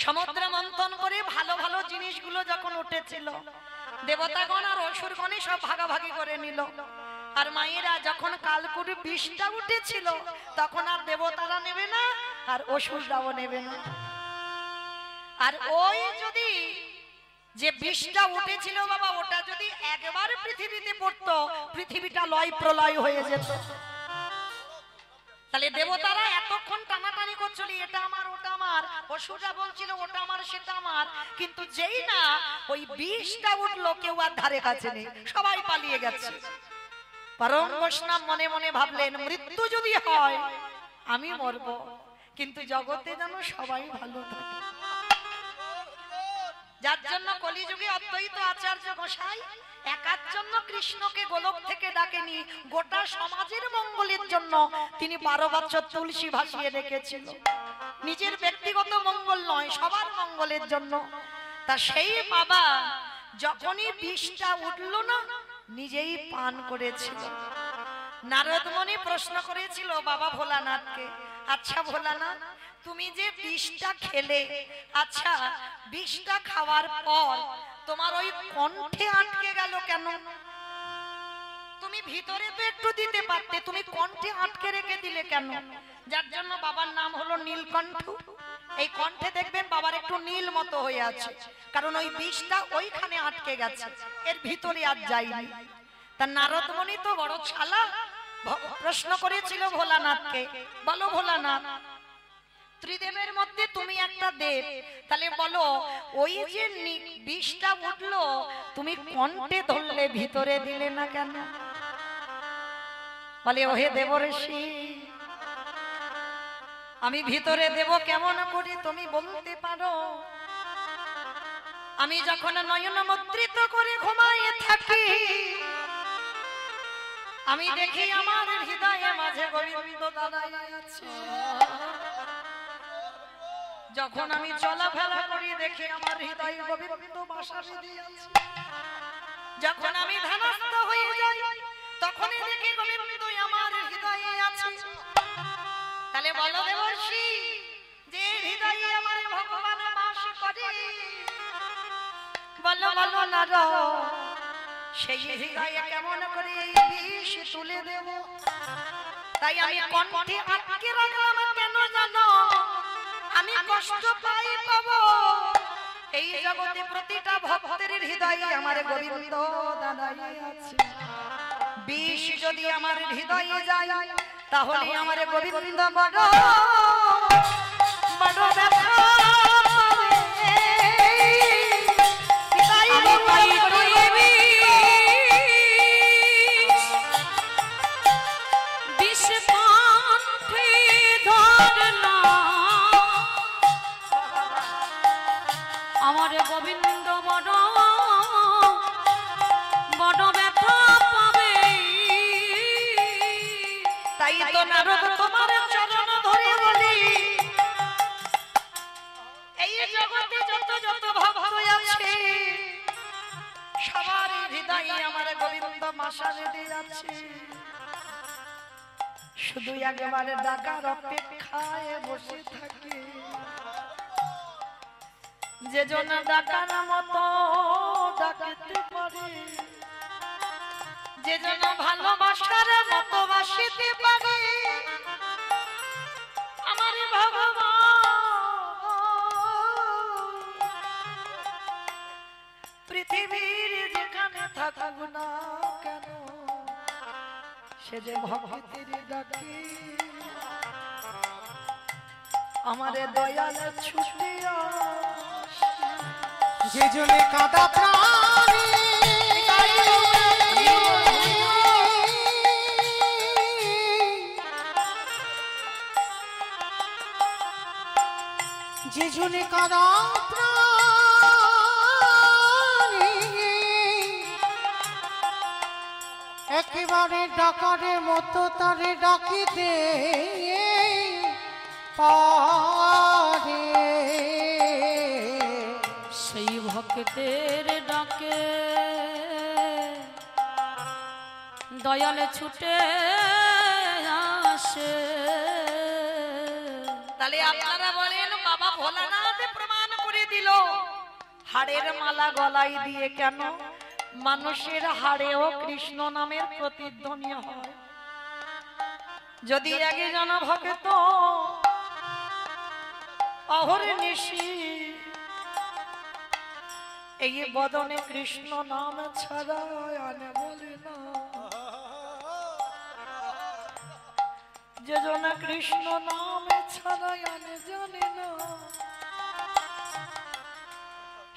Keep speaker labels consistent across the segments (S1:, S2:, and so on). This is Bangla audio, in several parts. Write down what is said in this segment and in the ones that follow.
S1: সমুদ্রে মন্থন করে ভালো ভালো জিনিসগুলো যখন উঠেছিল, দেবতাগণ আর অসুরগণই সব ভাগাভাগি করে নিল। আর মায়েরা যখন কালকুট বিষটা উঠেছিল, তখন আর দেবতারা নেবে না, আর অসুররাও নেবে না। আর ওই যদি যে বিষটা উঠেছিল বাবা, ওটা যদি একবার পৃথিবীতে পড়তো, পৃথিবীটা লয় প্রলয় হয়ে যেত। তাহলে দেবতারা এতক্ষণ টানাটানি করছিল, এটা আমার ওটা আমার, অসুররা বলছিল ওটা আমার সেটা আমার, কিন্তু যেই না ওই বিষটা উঠলো, কেউ আর ধারে কাছে নেই, সবাই পালিয়ে গেছে। পরম বৈষ্ণব মনে মনে ভাবলেন, মৃত্যু যদি হয় আমি মরব, কিন্তু জগতে যেন সবাই ভালো থাকে। যার জন্য কলিযুগে অদ্বৈত আচার্য গোসাই একার জন্য কৃষ্ণকে গোলক থেকে ডাকেনি, গোটা সমাজের মঙ্গলের জন্য তিনি 12 বছর তুলসী ভাসিয়ে রেখেছিল। নিজের ব্যক্তিগত মঙ্গল নয়, সবার মঙ্গলের জন্য। তা সেই বাবা যখনই বিষটা উঠল না, নিজেই পান করেছিল। নারদ মুনি প্রশ্ন করেছিল বাবা ভোলানাথকে, আচ্ছা ভোলানাথ, তুমি যে বিষটা খেলে, আচ্ছা বিষটা খাওয়ার পর তোমার ওই কণ্ঠে আটকে গেল কেন? তুমি ভিতরে তো একটু দিতে পারতে, তুমি কণ্ঠে আটকে রেখে দিলে কেন? যার জন্য বাবার নাম হলো নীলকণ্ঠ। এই কণ্ঠে দেখবেন বাবার একটু নীল মতো হয়ে আছে, কারণ ওই বিষটা ওইখানে আটকে গেছে, এর ভিতরে আর যায়নি। তা নারদ মুনি তো বড় চালাক, প্রশ্ন করেছিল ভোলানাথকে, বলো ভোলানাথ, ত্রিদেবের মধ্যে তুমি একটা দেব, তাহলে বলো ওই যে বিষটা উঠলো তুমি কণ্ঠে ধরলে, ভিতরে দিলে না কেন? বলে, ওহে দেবর্ষি, আমি ভিতরে দেব কেমন করে তুমি বলতে পারো? আমি যখন নয়ন মুদ্রিত করে ঘুমায়ে থাকি, আমি দেখি আমার হৃদয়ে মাঝে গোবিন্দ দাঁড়ায় আছে। যখন আমি চলাফেরা করি, দেখি আমার হৃদয়ে গোবিন্দ বাসা বেঁধে আছে। যখন আমি ধ্যানস্থ হয়ে যাই, তখনই দেখি গোবিন্দ আমার হৃদয়ে আছে। তাহলে বলো দেবর্ষি, যে হৃদয়ে আমার ভগবান বাস করে, বলো বলো নারদ, সেই হৃদয়ে কেমন করে বিষ তুলে দেব? তাই আমি কণ্ঠে আটকে রাখলাম কেন জানো? আমি কষ্ট পাই পাবো, এই জগতে প্রতিটা ভক্তের হৃদয়ে আমার গোবিন্দ দাঁড়ায় আছে। বিষ যদি আমার হৃদয়ে যায়, তাহলে আমার গোবিন্দ বড় বড় ব্যথা আমার গোবিন্দ বড় বড় ব্যথা পাবে। তাই তো নারদ তোমার চরণ ধরে বলি, এই জগতে যত যত ভক্ত আছে, সবার হৃদয়ে আমার গোবিন্দ বাসা বেঁধে আছে। শুধু একবারে ডাকার অপেক্ষায় বসে থাকে, যে জন ডাকার মতো ডাকতে পারে, যে জন ভালোবাসার মতো বাসিতে পারে, আমার ভগবান পৃথিবীর যেখানে থাকুক না কেন, সে যে ভক্তের ডাকে আমারে দয়াল ছুটিয়া,
S2: যে জলে কাঁদা প্রাণী, যে জলে কাঁদা প্রাণী, একেবারে ডাকারে মতো তারে ডাকিতে পারে।
S1: সেই ভক্তের ডাকে দয়ালে ছুটে আসে। তাহলে আপনারা বলেন বাবা ভোলানাথ প্রমাণ হাড়ের মালা গলায় দিয়ে কেন? মানুষের হাড়েও কৃষ্ণ নামের প্রতিধ্বনি হয়। যদি আগে জানা ভক্ত অহরে নিশি এই বদনে কৃষ্ণ নাম ছাড়া আনে বলে না, যে জন কৃষ্ণ নাম ছাড়া আনে জানে না,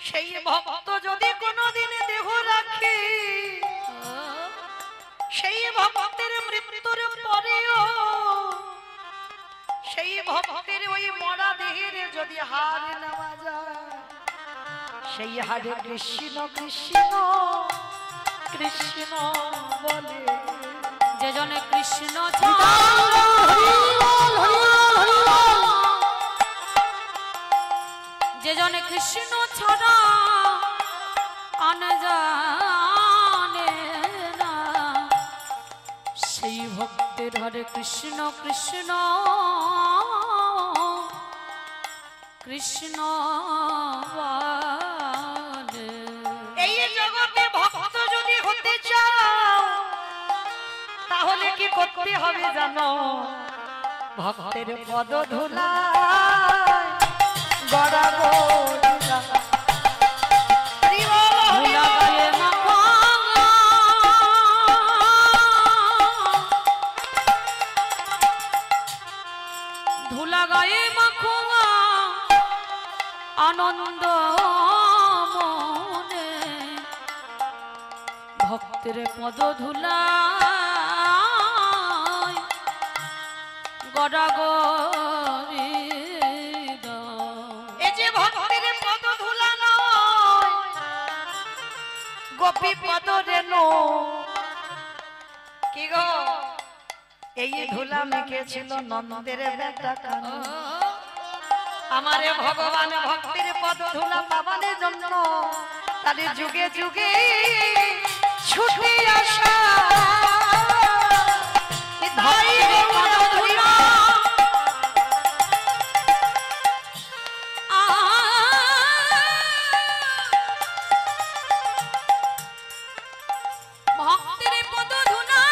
S1: সেই ভক্ত যদি কোনদিনে দেহ রাখে, সেই ভক্তের মৃত্যুর পরেও সেই ভক্তের ওই মরা দেহের যদি হার নেওয়া যায়, সেই হারে কৃষ্ণ কৃষ্ণ কৃষ্ণ বলে।
S3: যে জনে কৃষ্ণ যে জনে কৃষ্ণ ছাড়া আন জানে না, সেই ভক্তের হরে কৃষ্ণ কৃষ্ণ কৃষ্ণ বলে।
S1: এই জগতে ভক্ত যদি হতে চাও তাহলে কি করতে হবে জানো? ভক্তের পদ ধুলা গড়াবো
S3: ধুলা গায়ে মাখা, ধুলা গায়ে মাখো আনন্দ মনে, ভক্তের পদ ধুলা গড়াগড়ি দাও।
S1: এই যে ভক্তের পদ ধুলা নয়, গোপী পদ রেণু। কি গো, এই ধুলা মেখেছিল নন্দের বেটা কানু। আমারে ভগবান ভক্তির পদ ধুলা পাবানের জন্য তাদের যুগে যুগে ছুটে আসা ধাই রে পদ ধুলা।
S3: ভক্তের পদ ধুলা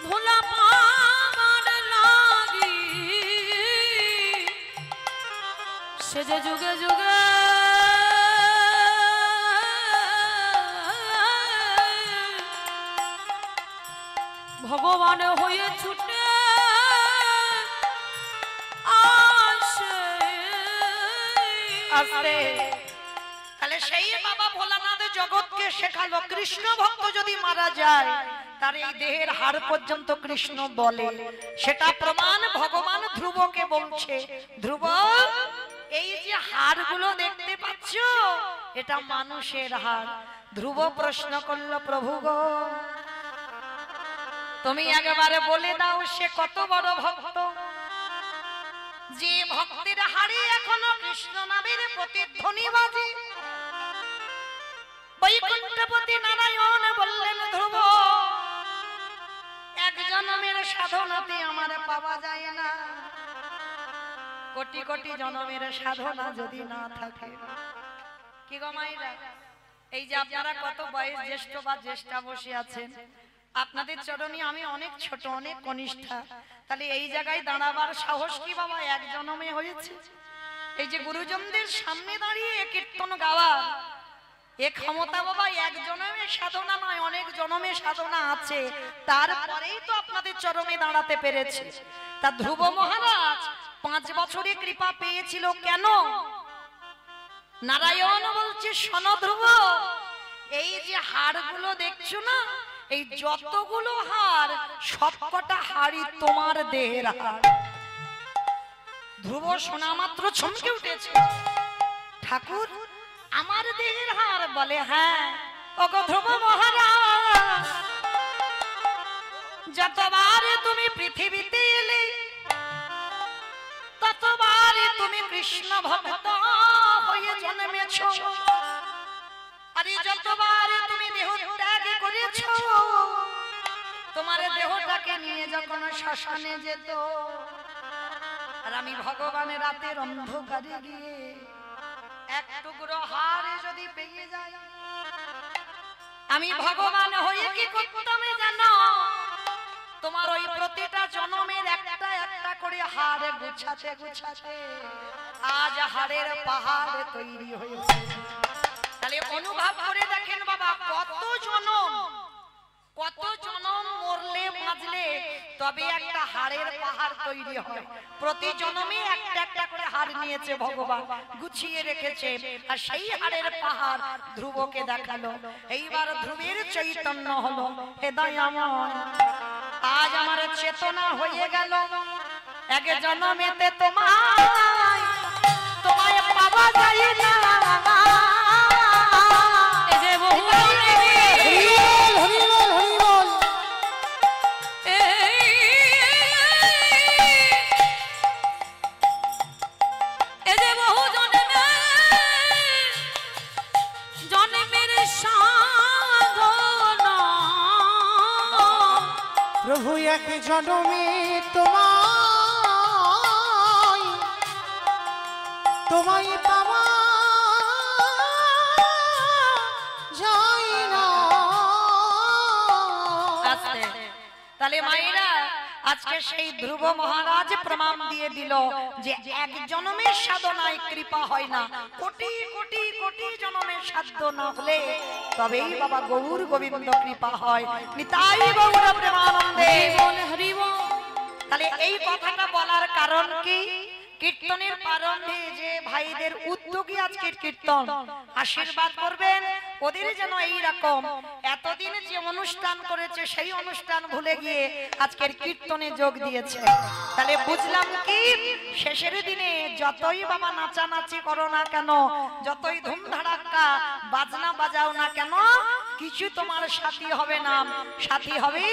S3: ধুলা পাবার লাগি, সে যে যুগে যুগে ভগবান হয়ে ছুটে আসে।
S1: আসতে তাহলে সেই বাবা ভোলানাথ জগৎকে শেখালো কৃষ্ণ ভক্ত যদি মারা যায় তার এই দেহের হাড় পর্যন্ত কৃষ্ণ বলে। সেটা প্রমাণ ভগবান ধ্রুবকে বলছে, ধ্রুব এই যে হাড়গুলো দেখতে পাচ্ছ এটা মানুষের হাড়। ধ্রুব প্রশ্ন করলো, প্রভু গো তুমি একেবারে বলে দাও সে কত বড় ভক্ত যে ভক্তের হাড়ে এখনো কৃষ্ণ নামের প্রতিধ্বনি বাজে। বৈকুণ্ঠপতি নারায়ণ বললেন, ধ্রুব এক জন্মের সাধনাতে আমার পাওয়া যায় না, কোটি কোটি জন্মের সাধনা যদি না থাকে। কি গো মাইরা, এই যে আপনারা কত বয়স জ্যেষ্ঠ বা জ্যেষ্ঠা বসে আছেন, আপনাদের চরণে আমি অনেক ছোট অনেক কনিষ্ঠা, তাহলে এই জায়গায় দাঁড়াবার সাহস কি বাবা এক জন্মে হয়েছে? এই যে গুরুজনদের সামনে দাঁড়িয়ে কীর্তন গাওয়া এ ক্ষমতা বাবা এক জন্মে সাধনা নয়, অনেক জন্মে সাধনা আছে, তারপরেই তো আপনাদের চরণে দাঁড়াতে পেরেছে। তা ধ্রুব মহারাজ 5 বছরে কৃপা পেয়েছিল কেন? নারায়ণ বলছে, শোনো ধ্রুব, এই যে হাড়গুলো দেখছো না, এই যতগুলো হাড় সবকটা হাড়ই তোমার দেহের হাড়। ধ্রুব শোনা মাত্র চমকে উঠেছে, ঠাকুর আমার দেহের হাড়? বলে হ্যাঁ। ওগো ধ্রুব মহারাজ, যতবার তুমি পৃথিবীতে এলে ততবার তুমি কৃষ্ণ ভক্ত হয়ে জন্মেছ, আরে যতবার তুমি দেহ ত্যাগ করেছ, তোমার দেহটাকে নিয়ে যখন শ্মশানে যেত আর আমি ভগবানের রাতের অন্ধকারে গিয়ে এক টুকরো হাড় যদি পেয়ে যায়, আমি ভগবান হয়ে কি করতাম জানো? তোমার ওই প্রতিটা জন্মের একটা একটা করে হাড় গুছাতে গুছাতে আজ হাড়ের পাহাড় তৈরি হয়েছে। তাহলে অনুভব করে দেখেন বাবা, কত জনম মরলে বাঁচলে তবে একটা হাড়ের পাহাড় তৈরি হয়। প্রতি জন্মে একটা একটা করে হাড় নিয়েছে ভগবান, গুছিয়ে রেখেছে, আর সেই হাড়ের পাহাড় ধ্রুবকে দেখালো। এইবার ধ্রুবের চৈতন্য হলো, হে দয়াময়, আজ আমার চেতনা হয়ে গেল, এক জন্মেতে তোমায় পাওয়া যায় না।
S3: এই যে বহু
S2: প্রভু এক জন্মে তোমায় পাওয়া যায় না।
S1: তাহলে মায়েরা, আজকে সেই ধ্রুব মহারাজ প্রমাণ দিয়ে দিল যে এক জন্মের সাধনায় কৃপা হয় না, কোটি কোটি কোটি জন্মের সাধ্য না হলে তবেই বাবা গৌর গোবিন্দ কৃপা হয়। নিতাই গৌর প্রেমানন্দে। তাহলে এই কথাটা বলার কারণ কি? কীর্তনের প্রারম্ভে যে ভাইদের উদ্যোগী আজকের কীর্তন, আশীর্বাদ করবেন ওদের যেন এই রকম এতদিন যে অনুষ্ঠান করেছে সেই অনুষ্ঠান ভুলে গিয়ে আজকের কীর্তনে যোগ দিয়েছে। তাহলে বুঝলাম কি, শেষের দিনে যতই বাবা নাচানাচি করো না কেন, যতই ধুমধাড়াক্কা বাজনা বাজাও না কেন, কিছু তোমার সাথী হবে না। সাথী হবে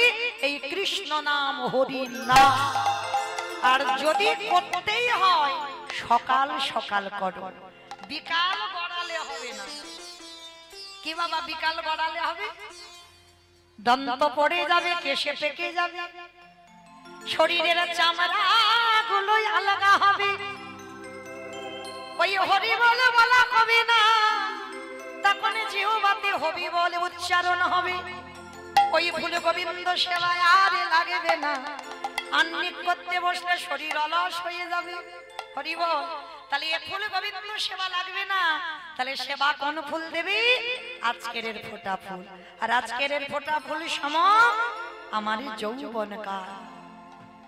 S1: এই কৃষ্ণ নাম, হরি নাম। আর যদি করতেই হয় সকাল সকাল করো, বিকাল গড়ালে হবে না। কি বাবা বিকাল গড়ালে হবে? দন্ত পড়ে যাবে, কেশে পেকে যাবে, শরীরের চামড়া গুলো আলাদা হবে, ওই হরি বলে বলা হবে না, তখন জিহ্বাতে হবি বলে উচ্চারণ হবে। ওই ফুল গোবিন্দ সেবায় আর লাগবে না, আন্নিক করতে বসলে শরীর অলস হয়ে যাবে। হরি বল। তাহলে এ ফুল গোবিন্দ সেবা লাগবে না, তাহলে সেবা কোন ফুল দেবে? আজকের ফোঁটা ফুল। আর আজকের ফোঁটা ফুল সম আমারই যৌবন কাল।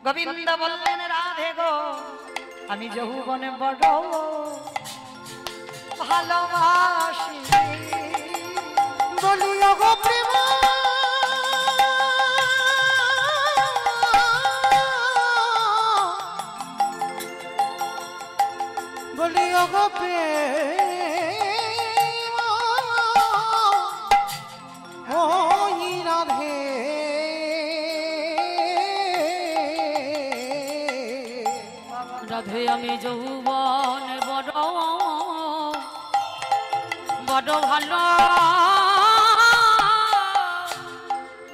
S1: গোবিন্দ বললেন, রাধে গো আমি যৌবনে বড় ভালোবাসি,
S2: বলিও গো প্রেম বলিও গো প্রেম ওই রাধে।
S3: রাধে আমি যৌবন বড় বড়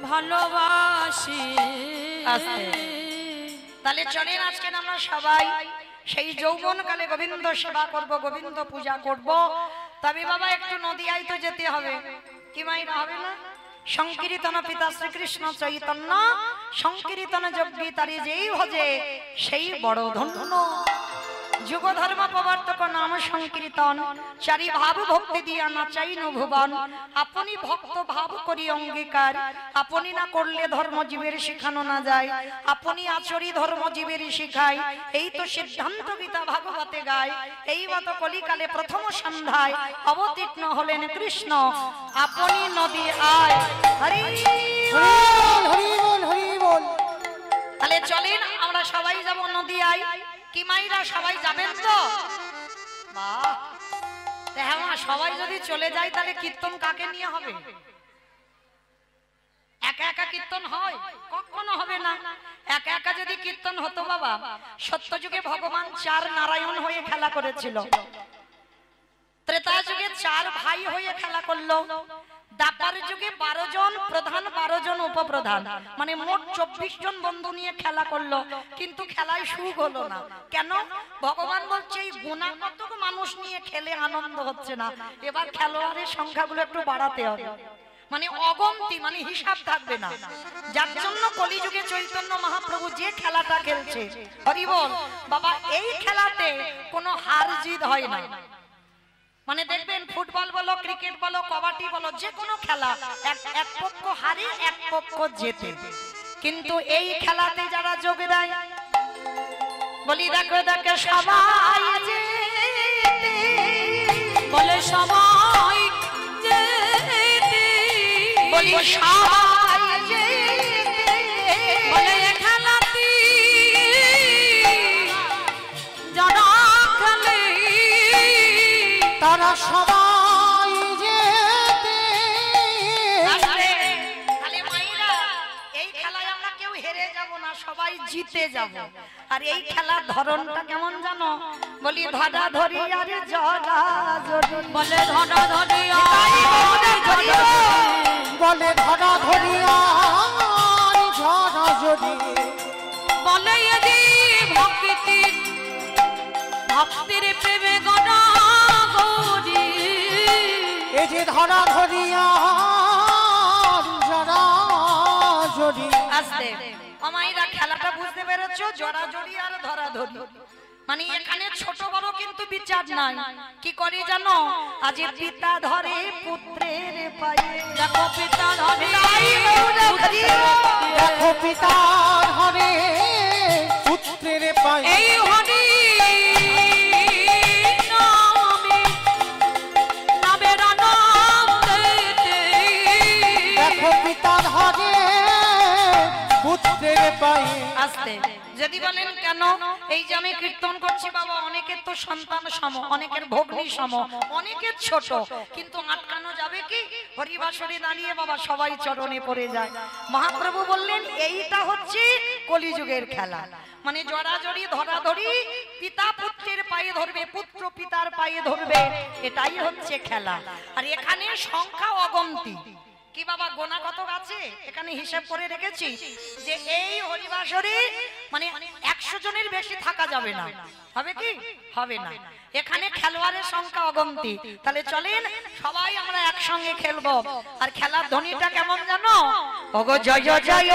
S3: ভালোবাসি।
S1: তাহলে চলেন আজকে আমরা সবাই সেই যৌবন কালে গোবিন্দ সেবা করব, গোবিন্দ পূজা করব। তবে বাবা একটু নদিয়ায় তো যেতে হবে, কি মাইরা হবে না? সংকীর্তন পিতা শ্রীকৃষ্ণ চৈতন্য, সংকীর্তন যজ্ঞী তারি যেই ভজে সেই বড় ধন্য। যুগ ধর্ম প্রবর্তক নাম সংকীর্তন, চারি ভাব ভক্তি দিয়া নাচাইনু ভুবন। আপনি ভক্ত ভাব করি অঙ্গীকার, আপনি না করলে ধর্ম জীবের শিখানো না যায়, আপনি আচরি ধর্ম জীবের শিখাই। এই তো সিদ্ধান্ত গীতা ভাগবতে গায়। এই মতো কলিকালে প্রথম সন্ধ্যায় অবতীর্ণ হলেন কৃষ্ণ, আপনি নদী আয়। হরি
S2: হরি বল হরি বল।
S1: তাহলে চলেন আমরা সবাই যাব নদী আয়। কি মাইরা সবাই যাবেন তো? বাহ, হ্যাঁ মা, সবাই যদি চলে যায় তাহলে কীর্তন কাকে নিয়ে হবে? একা একা কীর্তন হয়? কখনো হবে না। একা একা যদি কীর্তন হতো বাবা, সত্য যুগে ভগবান চার নারায়ণ হয়ে খেলা করেছিল, ত্রেতা যুগে চার ভাই হয়ে খেলা করলো, দাপার যুগে 12 জন প্রধান 12 জন উপপ্রধান, মানে মোট 24 জন বন্ধু নিয়ে খেলা করলো, কিন্তু খেলায় সুখ হলো না। কেন? ভগবান বলছে এই গুণাগত মানুষ নিয়ে খেলে আনন্দ হচ্ছে না, এবার খেলোয়াড়ের সংখ্যাগুলো একটু বাড়াতে হবে, মানে অগন্তি, মানে হিসাব থাকবে না। যার জন্য কলিযুগে চৈতন্য মহাপ্রভু যে খেলাটা খেলছে, হরি বল বাবা, এই খেলাতে কোনো হার জিত হয় না। মানে দেখবেন ফুটবল বলো, ক্রিকেট বলো, কবাডি বলো, যে কোনো খেলা এক পক্ষ হারে এক পক্ষ জেতে, কিন্তু এই খেলাতে যারা যোগ দেয়, বলি দেখো দেখো সবাই জেতে,
S3: বলে সবাই যেতে,
S1: বলি সবাই জেতে,
S3: বলে এ খেলাতে যারা খেলে
S2: তারা সবাই যেতে।
S1: খালি মাইরা, এই খেলায় আমরা কেউ হেরে যাব না, সবাই জিতে যাব। আর এই খেলার ধরনটা কেমন জানো? বলি ধরা ধরি আর জড়া জড়ি,
S3: বলে ধরা ধরিয়া
S2: বলে ধরা ধরিয়া ঝরা জড়ি,
S3: বলে এদি ভক্তির ভক্তির প্রেমে গড়া গড়ি,
S2: এই যে ধরা ধরিয়া ঝরা জড়ি।
S1: আসতে আমাইরা খেলাটা বুঝতে পেরেছো? জড়া জড়ি আর ধরা ধরি, মানে এখানে ছোট বড় কিন্তু বিচার নাই। কি করে জানো? আজ পিতা ধরে পুত্রের পায়ে,
S3: দেখো পিতা ধরে
S2: দেখো পিতা ধরে পুত্রের পায়ে,
S3: এই হরি নামে নামের আনন্দেতে,
S2: দেখো পিতা ধরে পুত্রের পায়ে।
S1: আসতে যদি বলেন কেন? এই যে আমি কীর্তন করছি বাবা, অনেকের তো সন্তান সম, অনেকের ভগ্নী সম, অনেকের ছোট, কিন্তু আটকানো যাবে কি? হরিবাসরে দাঁড়িয়ে বাবা সবাই চরণে পড়ে যায়। মহাপ্রভু বললেন এইটা হচ্ছে কলিযুগের খেলা, মানে জড়াজড়ি ধরাধরি, পিতা পুত্রের পায়ে ধরবে, পুত্র পিতার পায়ে ধরবে, এটাই হচ্ছে খেলা। আর এখানে সংখ্যা অগন্তি। কি বাবা গোনা কত আছে? এখানে হিসাব করে রেখেছি যে এই হরিবাসরে মানে 100 জনের বেশি থাকা যাবে না। হবে কি? হবে না। এখানে খেলোয়াড়ের সংখ্যা অগন্তি। তাহলে চলেন সবাই আমরা একসঙ্গে খেলবো। আর খেলার ধ্বনিটা কেমন জানো? ওগো জয় জয়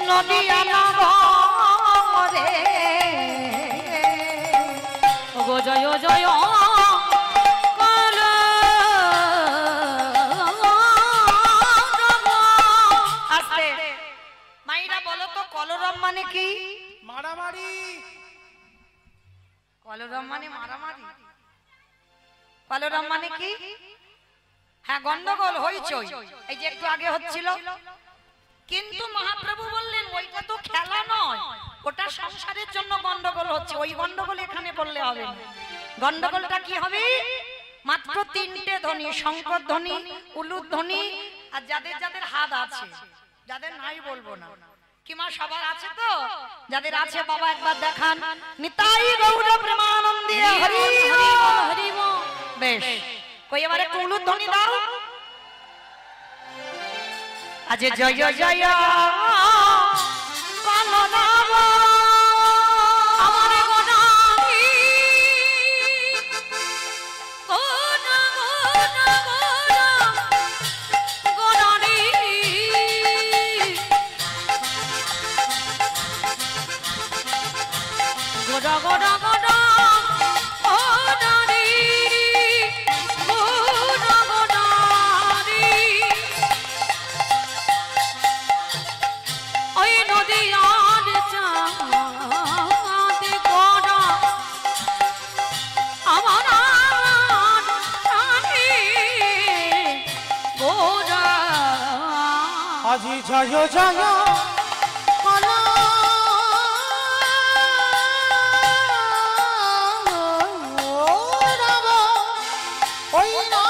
S1: নদিয়া নগরে,
S3: ওগো জয় জয়
S1: আসতে মাইরা বলো তো কলরব মানে কি?
S2: মারামারি।
S1: কলরব মানে মারামারি। কলরব মানে কি? হ্যাঁ, গন্ডগোল হইচই, এই যে একটু আগে হচ্ছিল। কিন্তু মহাপ্রভু বললেন ওইটা তো খেলা নয়, ওটা সংসারের জন্য গন্ডগোল হচ্ছে, ওই গন্ডগোল এখানে বললে হবে না। গন্ডগোলটা কি হবে? মাত্র 3টে ধ্বনি, শঙ্কর ধ্বনি, উলুদ ধ্বনি, আর যাদের যাদের হাত আছে, যাদের নাই বলবো না। কি মা সবার আছে তো? যাদের আছে বাবা একবার দেখান। নিতাই গৌর প্রেমানন্দে হরি হরি বল। বেশ, কই এবারে একটু উলুদ ধ্বনি দাও। আজ জয় জয় কলরব
S3: আমার গোনারি গোনা গোনা গোনা গোনারি গোনা গোনা গোনা গোনারি গোনা গোনারি ওই নদীয়ার চাঁদ গোনা আমার প্রাণে গোনা
S2: আজি জয় জয় কলরব, ওই না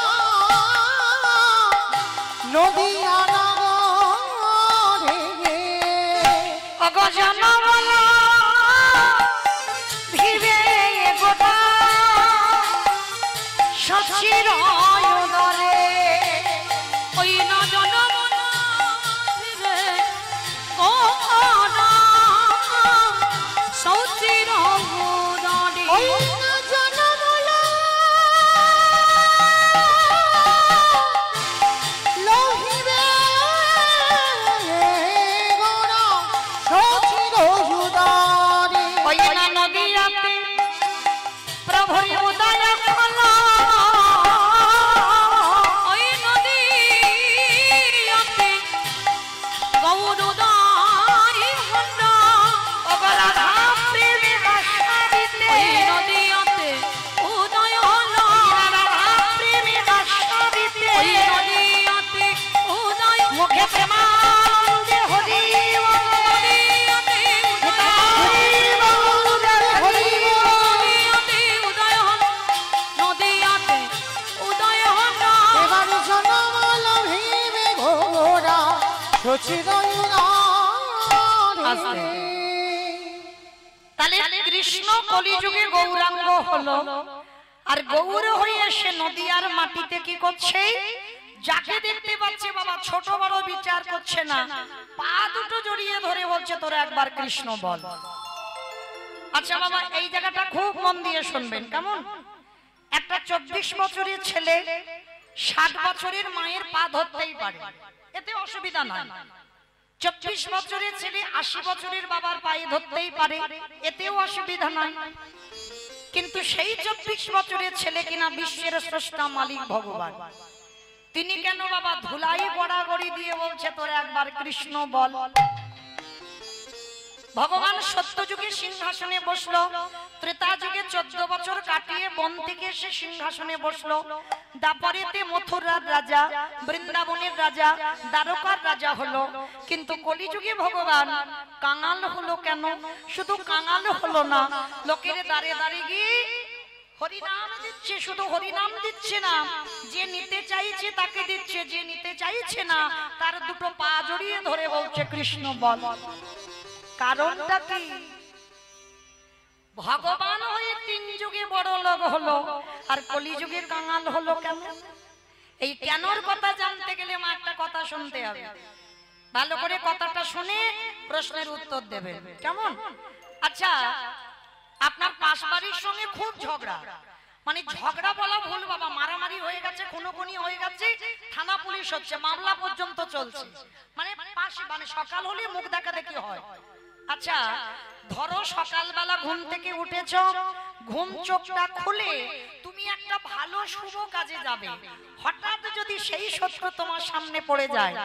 S2: নদিয়া নগরে।
S1: ওগো ওগো জনবল ভিবে গোটা সচির উদরে
S3: ওই না জনমনা ভিবে গোটা সচির উদরে
S2: ওই না জনমল লোহিবে গোরা সচির উদরে
S1: ওই না নদীয়াতে প্রভুর উদয় হলো
S3: ওই নদীতে গৌরদারি হল
S1: ওগো রাধা প্রেমে আশাদিতে
S3: ওই নদীতে উদয় হল
S1: রাধা প্রেমে আশাদিতে
S3: ওই নদীতে উদয়
S1: মুখে প্রেমানন্দে হরি বল
S3: নদীতে
S1: হরি বল
S3: নদীতে উদয় হল নদীতে উদয় হল
S2: এবার জনমল ভিবে গোরা সচির
S1: আস্তে। তাহলে কৃষ্ণ কলিযুগে গৌরাঙ্গ হলো আর গৌর হয়ে এসে নদিয়ার মাটিতে কি করছে যাকে দেখতে পাচ্ছে বাবা ছোট বড় বিচার করছে না পা দুটো জড়িয়ে ধরে বলছে তোরা একবার কৃষ্ণ বল। আচ্ছা বাবা এই জায়গাটা খুব মন দিয়ে শুনবেন কেমন একটা 24 বছরের ছেলে 60 বছরের মায়ের পা ধরতেই পারে এতে অসুবিধা নাই 24 বছরের ছেলে 80 বছরের বাবার পায়ে ধরতেই পারে এতেও অসুবিধা নাই কিন্তু সেই 24 বছরের ছেলে কিনা বিশ্বের স্রষ্টা মালিক ভগবান তিনি কেন বাবা ধুলাই গড়াগড়ি দিয়ে বলছে তোরা একবার কৃষ্ণ বল। ভগবান সত্যযুগে সিংহাসনে বসলো ত্রেতা যুগে 14 বছর কাটিয়ে বন থেকে এসে সিংহাসনে বসলো দাপরেতে মথুরার রাজা বৃন্দাবনের রাজা দ্বারকার রাজা হলো কিন্তু কলিযুগে ভগবান কাঙাল হলো কেন শুধু কাঙাল হলো না লোকের দাঁড়ে দাঁড়ে গিয়ে হরিনাম দিচ্ছে শুধু হরিনাম দিচ্ছে না যে নিতে চাইছে তাকে দিচ্ছে যে নিতে চাইছে না তার দুটো পা জড়িয়ে ধরে বলছে কৃষ্ণ বল। কারণটা কি ভগবান হয়ে 3 যুগে বড় লোক হলো আর কলিযুগে কাঙাল হলো কেন এই কেনর কথা জানতে গেলে মা একটা কথা শুনতে হবে ভালো করে কথাটা শুনে প্রশ্নের উত্তর দেবেন কেমন। আচ্ছা আপনার পাশ বাড়ির সঙ্গে খুব ঝগড়া মানে ঝগড়া বলা ভুল বাবা মারামারি হয়ে গেছে খুনোখুনি হয়ে গেছে থানা পুলিশ হচ্ছে মামলা পর্যন্ত চলছে মানে পাশে মানে সকাল হলে মুখ দেখা দেখি হয়। আচ্ছা ধরো সকালবেলা ঘুম থেকে উঠেছো ঘুম চোখটা খুলে তুমি একটা ভালো শুভ কাজে যাবে হঠাৎ যদি সেই শত্রু তোমার সামনে পড়ে যায়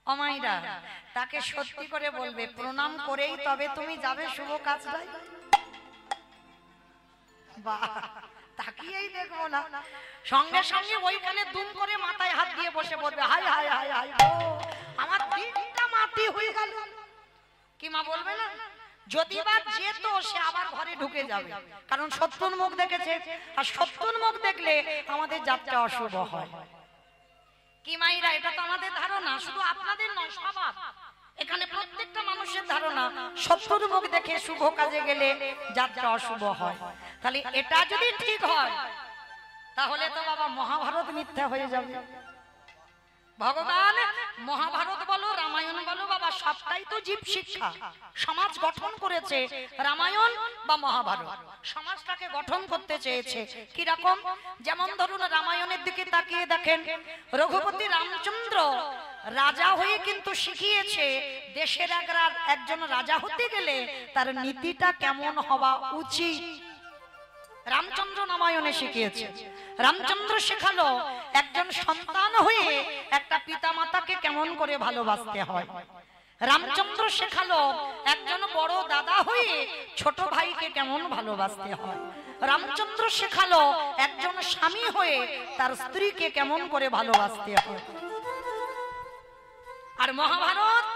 S1: অমাইরা তাকে সত্যি করে বলবে প্রণাম করেই তবে তুমি যাবে শুভ কাজটায় বাহ তাকিয়েই দেখবো না সঙ্গে সঙ্গে ওইখানে দুম করে মাথায় হাত দিয়ে বসে পড়বে হাই হাই হাই হাই আমার দিনটা মাটি হয়ে গেল কি মা বলবে না যদি বা যেত সে আবার ঘরে ঢুকে যাবে কারণ শত্রুর মুখ দেখেছে আর শত্রুর মুখ দেখলে আমাদের যাত্রা অশুভ হয় কি মাইরা এটা তো আমাদের ধারণা শুধু আপনাদের নয় সবার এখানে প্রত্যেকটা মানুষের ধারণা শত্রুর মুখ দেখে শুভ কাজে গেলে যাত্রা অশুভ হয় তাহলে এটা যদি ঠিক হয় তাহলে তো বাবা মহাভারত মিথ্যা হয়ে যাবে। ভগবান মহাভারত বলো রামায়ণ বলো বাবা সবটাই তো জীব শিক্ষা সমাজ গঠন করেছে রামায়ণ বা মহাভারত সমাজটাকে গঠন করতে চেয়েছে কি রকম যেমন ধরুন রামায়ণের দিকে তাকিয়ে দেখেন রঘুপতি রামচন্দ্র রাজা হয়ে কিন্তু শিখিয়েছে দেশের একজন রাজা হতে গেলে তার নীতিটা কেমন হওয়া উচিত রামচন্দ্র রামায়ণে শিখিয়েছে রামচন্দ্র শেখালো একজন সন্তান হয়ে একটা পিতামাতাকে কেমন করে ভালোবাসতে হয় রামচন্দ্র শেখালো একজন বড় দাদা হয়ে ছোট ভাইকে কেমন ভালোবাসতে হয় রামচন্দ্র শেখালো একজন স্বামী হয়ে তার স্ত্রীকে কেমন করে ভালোবাসতে হয় আর মহাভারত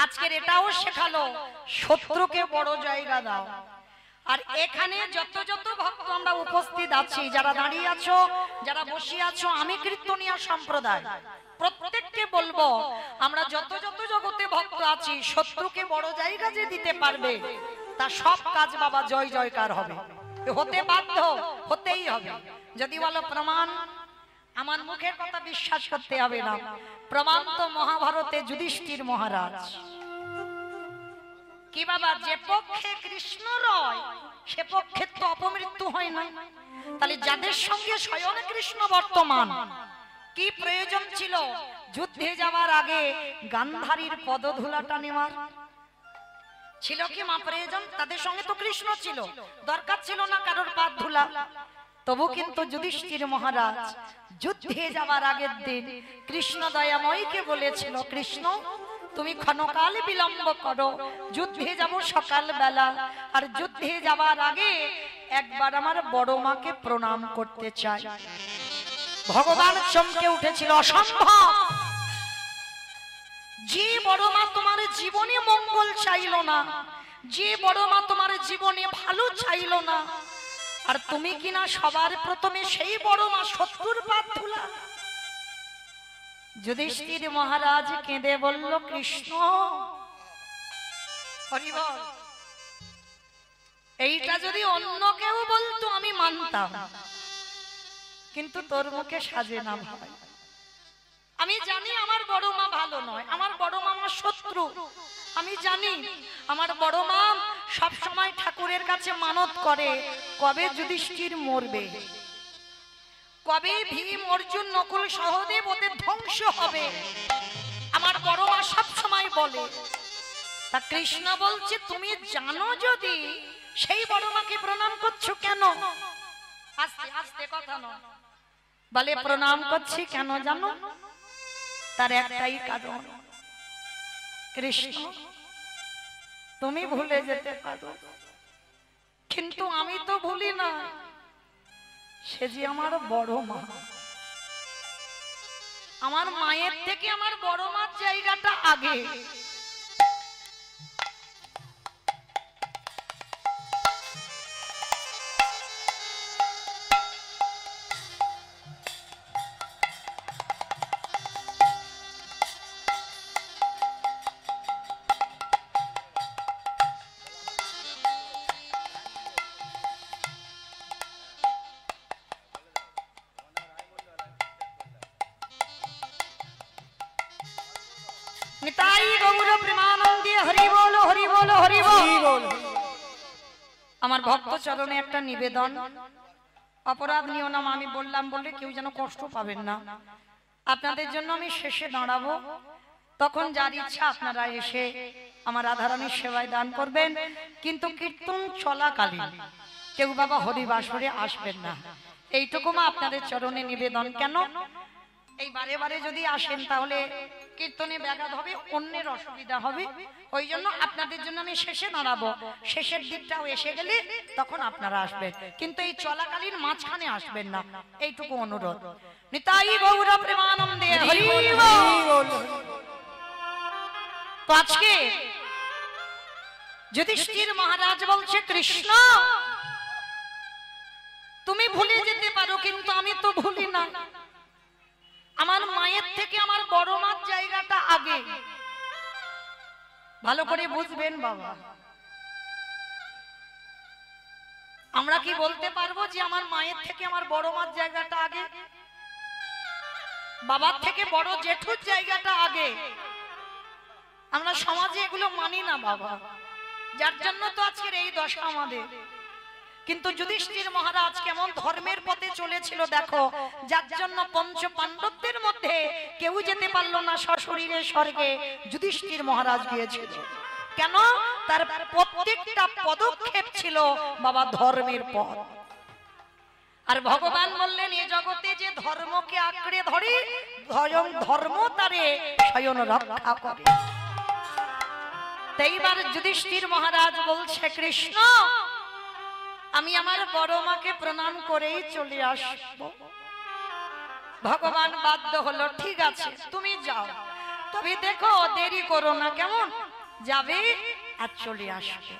S1: আজকের এটাও শেখালো শত্রুকে বড় জায়গা দাও আর এখানে যত যত ভক্ত আমরা উপস্থিত আছি, যারা দাঁড়িয়ে আছো, যারা বসে আছো, আমি কীর্তনিয়া সম্প্রদায় প্রত্যেককে বলবো, আমরা যত যত জগতে ভক্ত আছি, শত্রুকে বড় জায়গা যে দিতে পারবে, তা সব কাজ বাবা জয় জয়কার হবে, হতে বাধ্য, হতেই হবে। যদি বলো প্রমাণ, আমার মুখের কথা বিশ্বাস করতে হবে না, প্রমাণ তো মহাভারতে যুধিষ্ঠির মহারাজ। কি বাবা, যে পক্ষে কৃষ্ণ রয় সে পক্ষে তো অপমৃত্যু হয় না। তাহলে যাদের সঙ্গে স্বয়ং কৃষ্ণ বর্তমান, কি প্রয়োজন ছিল যুদ্ধে যাওয়ার আগে গান্ধারীর পদধূলাটা নেওয়ার? ছিল কি মা প্রয়োজন? তাদের সঙ্গে তো কৃষ্ণ ছিল, দরকার ছিল না কারোর পা ধুলা। তবু কিন্তু যুধিষ্ঠির মহারাজ যুদ্ধে যাওয়ার আগের দিন কৃষ্ণ দয়াময়কে বলেছিল, কৃষ্ণ তুমি ক্ষণকাল বিলম্ব করো, যুদ্ধে যাব সকাল বেলা, আর যুদ্ধে যাওয়ার আগে একবার আমার বড় মাকে প্রণাম করতে চাই। ভগবান চমকে উঠেছিল, অসম্ভব, যে বড় মা তোমার জীবনে মঙ্গল চাইল না, যে বড় মা তোমার জীবনে ভালো চাইল না, আর তুমি কিনা সবার প্রথমে সেই বড় মা শত্রুর পা ধুলা। যুধিষ্ঠির মহারাজ কেঁদে বলল, কৃষ্ণ হরি বল, এইটা যদি অন্য কেউ বলতো আমি মানতাম, কিন্তু তোর মুখে সাজে না ভাই। আমি জানি আমার বড় মা ভালো নয়, আমার বড় মা আমার শত্রু, আমি জানি আমার বড় মা সব সময় ঠাকুরের কাছে মানত করে, কবে যুধিষ্ঠির মরবে, কবে ভীম অর্জুন নকুল সহদেব ওদের ধ্বংস হবে, আমার বড় মা সব সময় বলে। তা কৃষ্ণ বলছে, তুমি জানো যদি, সেই বড় মাকে প্রণাম করছো কেন? আস্তে আস্তে কথা নয়, বলে প্রণাম করছি কেন জানো? তার একটাই কারণ, কৃষ্ণ তুমি ভুলে যেতে পারো, কিন্তু আমি তো ভুলি না, সে যে আমার বড় মা, আমার মায়ের থেকে আমার বড় মার জায়গাটা আগে। নিতাই গৌর প্রেমানন্দে হরি বল, হরি বল, হরি বল। আমার ভক্ত চরণে একটা নিবেদন, অপরাধ নিও না, আমি বললাম বলে কেউ যেন কষ্ট পাবেন না। আপনাদের জন্য আমি শেষে দাঁড়াবো, তখন যার ইচ্ছা আপনারা এসে আমার রাধারানীর সেবায় দান করবেন, কিন্তু কীর্তন চলাকালীন কেউ বাবা হরিবাসরে আসবেন না, এইটুকু মা আপনাদের চরণে নিবেদন। কেন এই বারে বারে যদি আসেন তাহলে কীর্তনে ব্যাঘাত হবে, অন্যের অসুবিধা হবে, ওই জন্য আপনাদের জন্য আমি শেষে দাঁড়াবো, শেষের দিকটাও এসে গেলে তখন আপনারা আসবেন, কিন্তু এই চলাকালীন মাঝখানে আসবেন না, এইটুকু অনুরোধ। নিতাই গৌর প্রেমানন্দে হরি বল। তো আজকে যুধিষ্ঠির মহারাজ বলছে, কৃষ্ণ তুমি ভুলে যেতে পারো, কিন্তু আমি তো ভুলি না, আমার মায়ের থেকে আমার বড় মার জায়গাটা আগে। ভালো করে বুঝবেন বাবা, আমরা কি বলতে পারবো যে আমার মায়ের থেকে আমার বড় মার জায়গাটা আগে, বাবার থেকে বড় জেঠুর জায়গাটা আগে? আমরা সমাজে এগুলো মানি না বাবা, যার জন্য তো আজকের এই দশা আমাদের। কিন্তু যুধিষ্ঠির মহারাজ কেমন ধর্মের পথে চলেছিল দেখো, যার জন্য পঞ্চ পাণ্ডবদের মধ্যে কেউ যেতে পারলো না সশরীরে স্বর্গে, যুধিষ্ঠির মহারাজ গিয়েছিল। কেন? তার প্রত্যেকটা পদক্ষেপ ছিল বাবা ধর্মের পথ। আর ভগবান বললেন, এ জগতে যে ধর্মকে আঁকড়ে ধরে স্বয়ং ধর্ম তারে স্বয়ং রক্ষা করে। এইবার যুধিষ্ঠির মহারাজ বলছে, কৃষ্ণ আমি আমার বড় মাকে প্রণাম করেই চলে আসব। ভগবান বাধ্য হলো, ঠিক আছে তুমি যাও, তবে দেখো দেরি করো না, কেমন? যাবে আর চলে আসবে।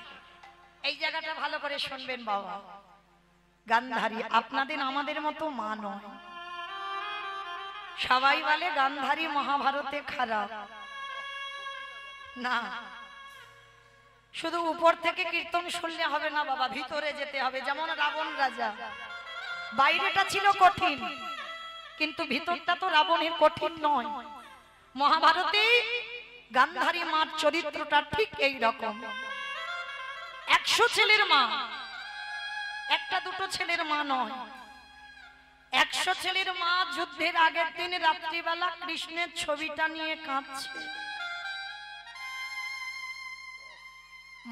S1: এই জায়গাটা ভালো করে শুনবেন বাবা। গান্ধারী আপনাদের আমাদের মতো মা নয়। সবাই বলে গান্ধারী মহাভারতে খারাপ না, শুধু উপর থেকে কীর্তন শুনলে হবে না বাবা, ভিতরে যেতে হবে। যেমন রাবণ রাজা, বাইরেটা ছিল কঠিন কিন্তু ভিতরটা তো রাবণের কঠিন নয়। মহাভারতে গান্ধারী মার চরিত্রটা ঠিক এই রকম। 100 ছেলের মা, একটা দুটো ছেলের মা নয়, 100 ছেলের মা। যুদ্ধের আগের দিন রাত্রিবেলা কৃষ্ণের ছবিটা নিয়ে কাঁদছে।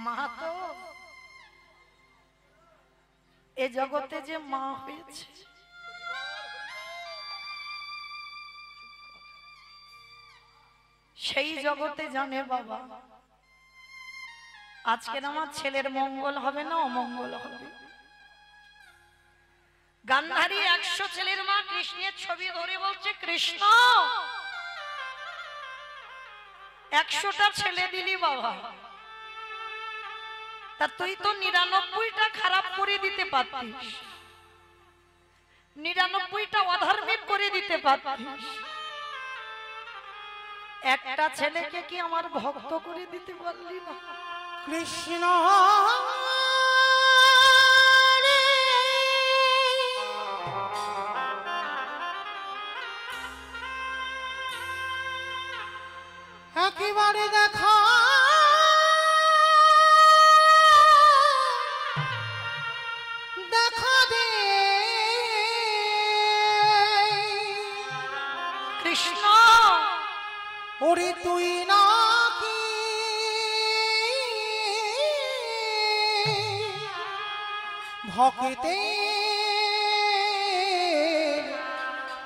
S1: মা তো এ জগতে যে মা হয়েছে, সেই জগতে জানে বাবা আজকের আমার ছেলের মঙ্গল হবে না অমঙ্গল হবে। গান্ধারী 100 ছেলের মা কৃষ্ণের ছবি ধরে বলছে, কৃষ্ণ 100টা ছেলে দিলি বাবা, তা তুই তো 99টা খারাপ করে দিতে পারতিস, 99টা অধার্মিক করে দিতে পারতিস, একটা ছেলেকে কি আমার ভক্ত করে দিতে পারলি না?
S2: কৃষ্ণ একেবারে দেখা দেখা দে
S1: কৃষ্ণ
S2: ওরে তুই নাকি ভক্তে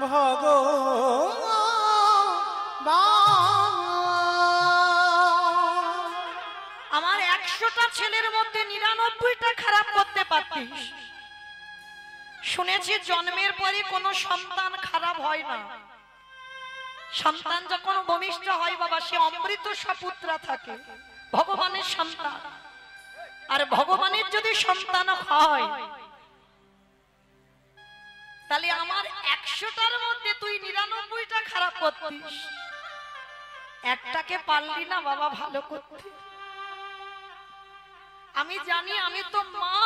S2: ভগবান।
S1: আমার 100টা ছেলের মধ্যে 99টা খারাপ করতে পারতিস। শুনেছি জন্মের পরে কোনো সন্তান খারাপ হয় না, সন্তান যখন ভূমিষ্ঠ হয় বাবা সে অমৃত সপুত্রা থাকে, ভগবানের সন্তান। আর ভগবানের যদি সন্তান হয় তাহলে আমার 100টার মধ্যে তুই 99টা খারাপ করতিস, একটাকে পারলি না বাবা ভালো করতে। আমি জানি আমি তো মা,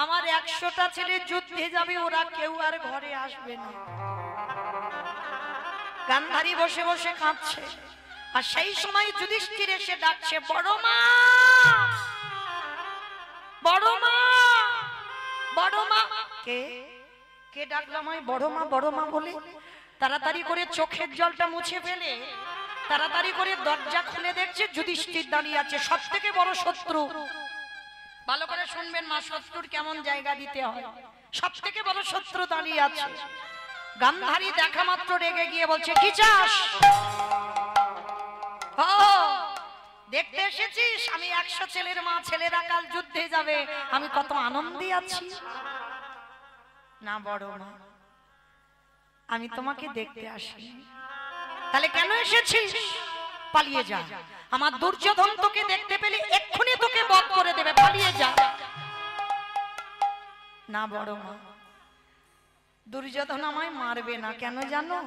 S1: আমার 100টা ছেলে যুদ্ধে যাবে, ওরা কেউ আর ঘরে আসবে না। গান্ধারী বসে বসে কাঁদছে, আর সেই সময় যুধিষ্ঠির এসে ডাকছে, বড় মা, বড় মা, বড় মা। কে কে ডাকলাম আমি বড় মা বড় মা বলে? তাড়াতাড়ি করে চোখের জলটা মুছে ফেলে তাড়াতাড়ি করে দরজা খুলে দেখছে যুধিষ্ঠির দাঁড়িয়ে আছে, সব থেকে বড় শত্রু। ভালো করে শুনবেন মা, শত্রুর কেমন জায়গা দিতে হয়। সব থেকে বড় শত্রু দাঁড়িয়ে আছে। গান্ধারী দেখা মাত্র রেগে গিয়ে বলছে, কি চাস? দেখতে এসেছিস আমি 100 ছেলের মা, ছেলেরা কাল যুদ্ধে যাবে, আমি কত আনন্দে আছি। না বড় মা, আমি তোমাকে দেখতে আসি। তাহলে কেন এসেছিস? পালিয়ে যা, আমার দুর্যোধন তোকে দেখতে পেলে এক্ষুনি তোকে বধ করে দেবে, পালিয়ে যা। না বড় মা, দুর্যোধন আমায় মারবে না, কেন জানো?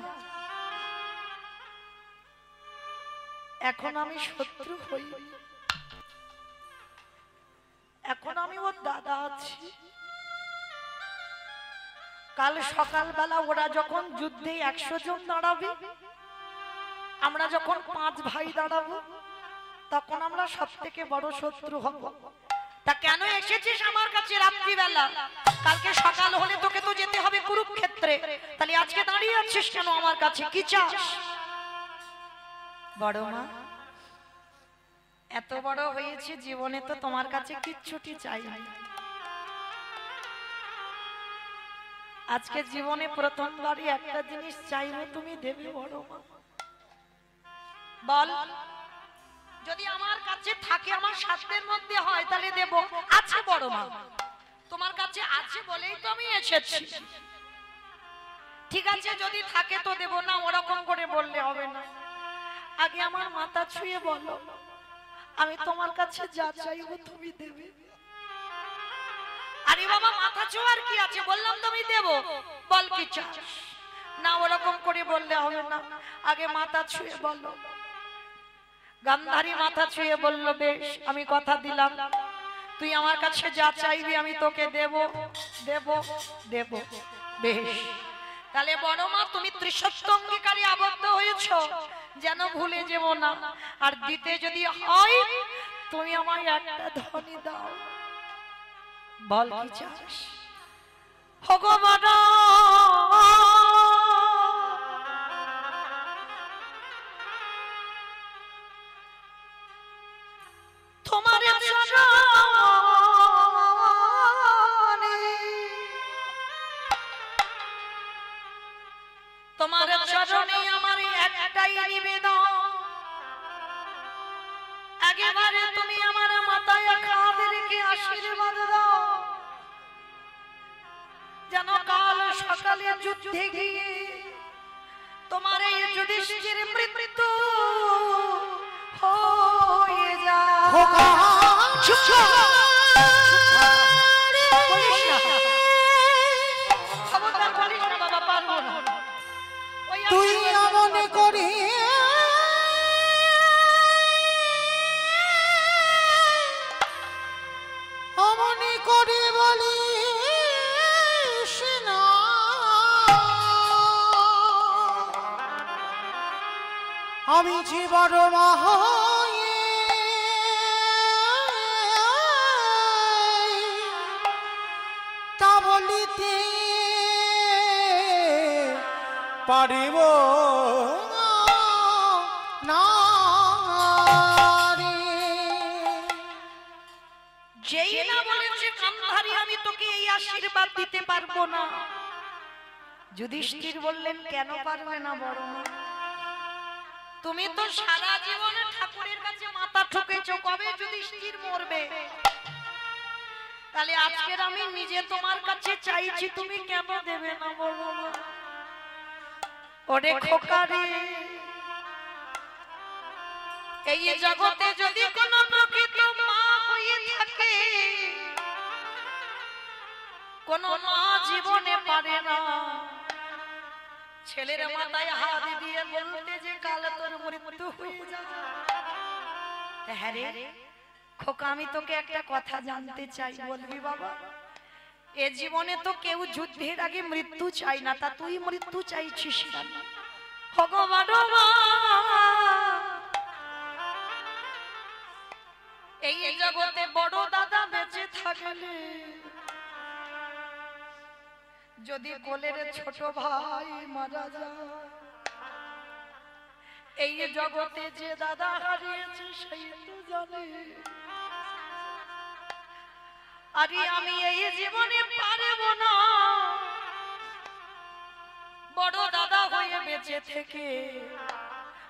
S1: এখন আমি শত্রু হই, এখন আমি ওর দাদা আছি। কাল সকালবেলা ওরা যখন যুদ্ধে 100 জন দাঁড়াবে, আমরা যখন 5 ভাই দাঁড়াবো, তখন আমরা সব থেকে বড় শত্রু হব। তা কেন এসেছিস আমার কাছে রাত্রিবেলা? কালকে সকাল হলে তোকে তো যেতে হবে কুরুক্ষেত্রে, তাহলে আজকে দাঁড়িয়ে আছিস কেন আমার কাছে? কি চাস? বড় মা, এত বড় হয়েছে জীবনে তো তোমার কাছে কিচ্ছুটি চাই না। আজকে জীবনে প্রথমবারই একটা জিনিস চাইবো, তুমি দেবে বড় মা। বল, যদি আমার কাছে থাকে, আমার সাধ্যের মধ্যে হয় তাহলে দেব। আছে বড় মা, তোমার কাছে আছে বলেই তো আমি এসেছি। ঠিক আছে, যদি থাকে তো দেব, না ওরকম করে বললে হবে না। আগে আমার মাথা ছুঁয়ে বলো, আমি তোমার কাছে যা চাইবো তুমি দেবে। আরে বাবা মাথা ছোঁয়ার কি আছে, বললাম তো আমি দেবো, বল কি চাস। না ওরকম করে বললে হবে না, আগে মাথা ছুঁয়ে বলো। গান্ধারী মাথা ছুঁয়ে বলল, বেশ আমি কথা দিলাম, তুই আমার কাছে যা চাইবি আমি তোকে দেব দেব দেব। বেশ তাহলে বড় মা তুমি ত্রিসত্য অঙ্গীকারে আবদ্ধ হয়েছো, যেন ভুলে যেও না। আর দিতে যদি হয় তুমি আমায় একটা ধনী দাও। বল কি চাস। ভগবান তোমার তোমার চরণে আমার একটাই নিবেদন, একেবারে তুমি আমার মাথায় খাদেরকে আশীর্বাদ দাও, যেন কাল সকালে যুদ্ধে গিয়ে তোমার এই যুধিষ্ঠির মৃত্যু হয়ে যায়।
S2: তুই এমন করি অমনি করে বলিস না, আমি যে বড় মা হয়ে তা বলিতে পারিব না রে।
S1: যেই না বলেছে গান্ধারী আমি তোকে এই আশীর্বাদ দিতে পারবো না, যুধিষ্ঠির বললেন কেন পারবে না বড় মা, তুমি তো সারা জীবন ঠাকুরের কাছে মাথা ঠুকেছো, কবে যুধিষ্ঠির মরবে, তাহলে আজকের আমি নিজে তোমার কাছে চাইছি, তুমি কেন দেবে না বড় মা। ওরে খোকারে এই জগতে যদি কোনো প্রকৃত মা হয়ে থাকে, কোন মা জীবনে পারে না ছেলের মাথায় হাত দিয়ে বলতে যে কাল তোর মৃত্যু হয়ে যাবে। হ্যাঁ রে খোকা আমি তোকে একটা কথা জানতে চাই, বলবি বাবা। এ জীবনে তো কেউ যুদ্ধের আগে মৃত্যু চাই না, তা তুই মৃত্যু চাইছিস কেন? ভগবান এই জগতে বড় দাদা বেঁচে থাকলে যদি কোলের ছোট ভাই মারা যায়, এই জগতে যে দাদা হারিয়েছে সেই তো জানে। আরে আমি এই জীবনে পারব না বড় দাদা হয়ে বেঁচে থেকে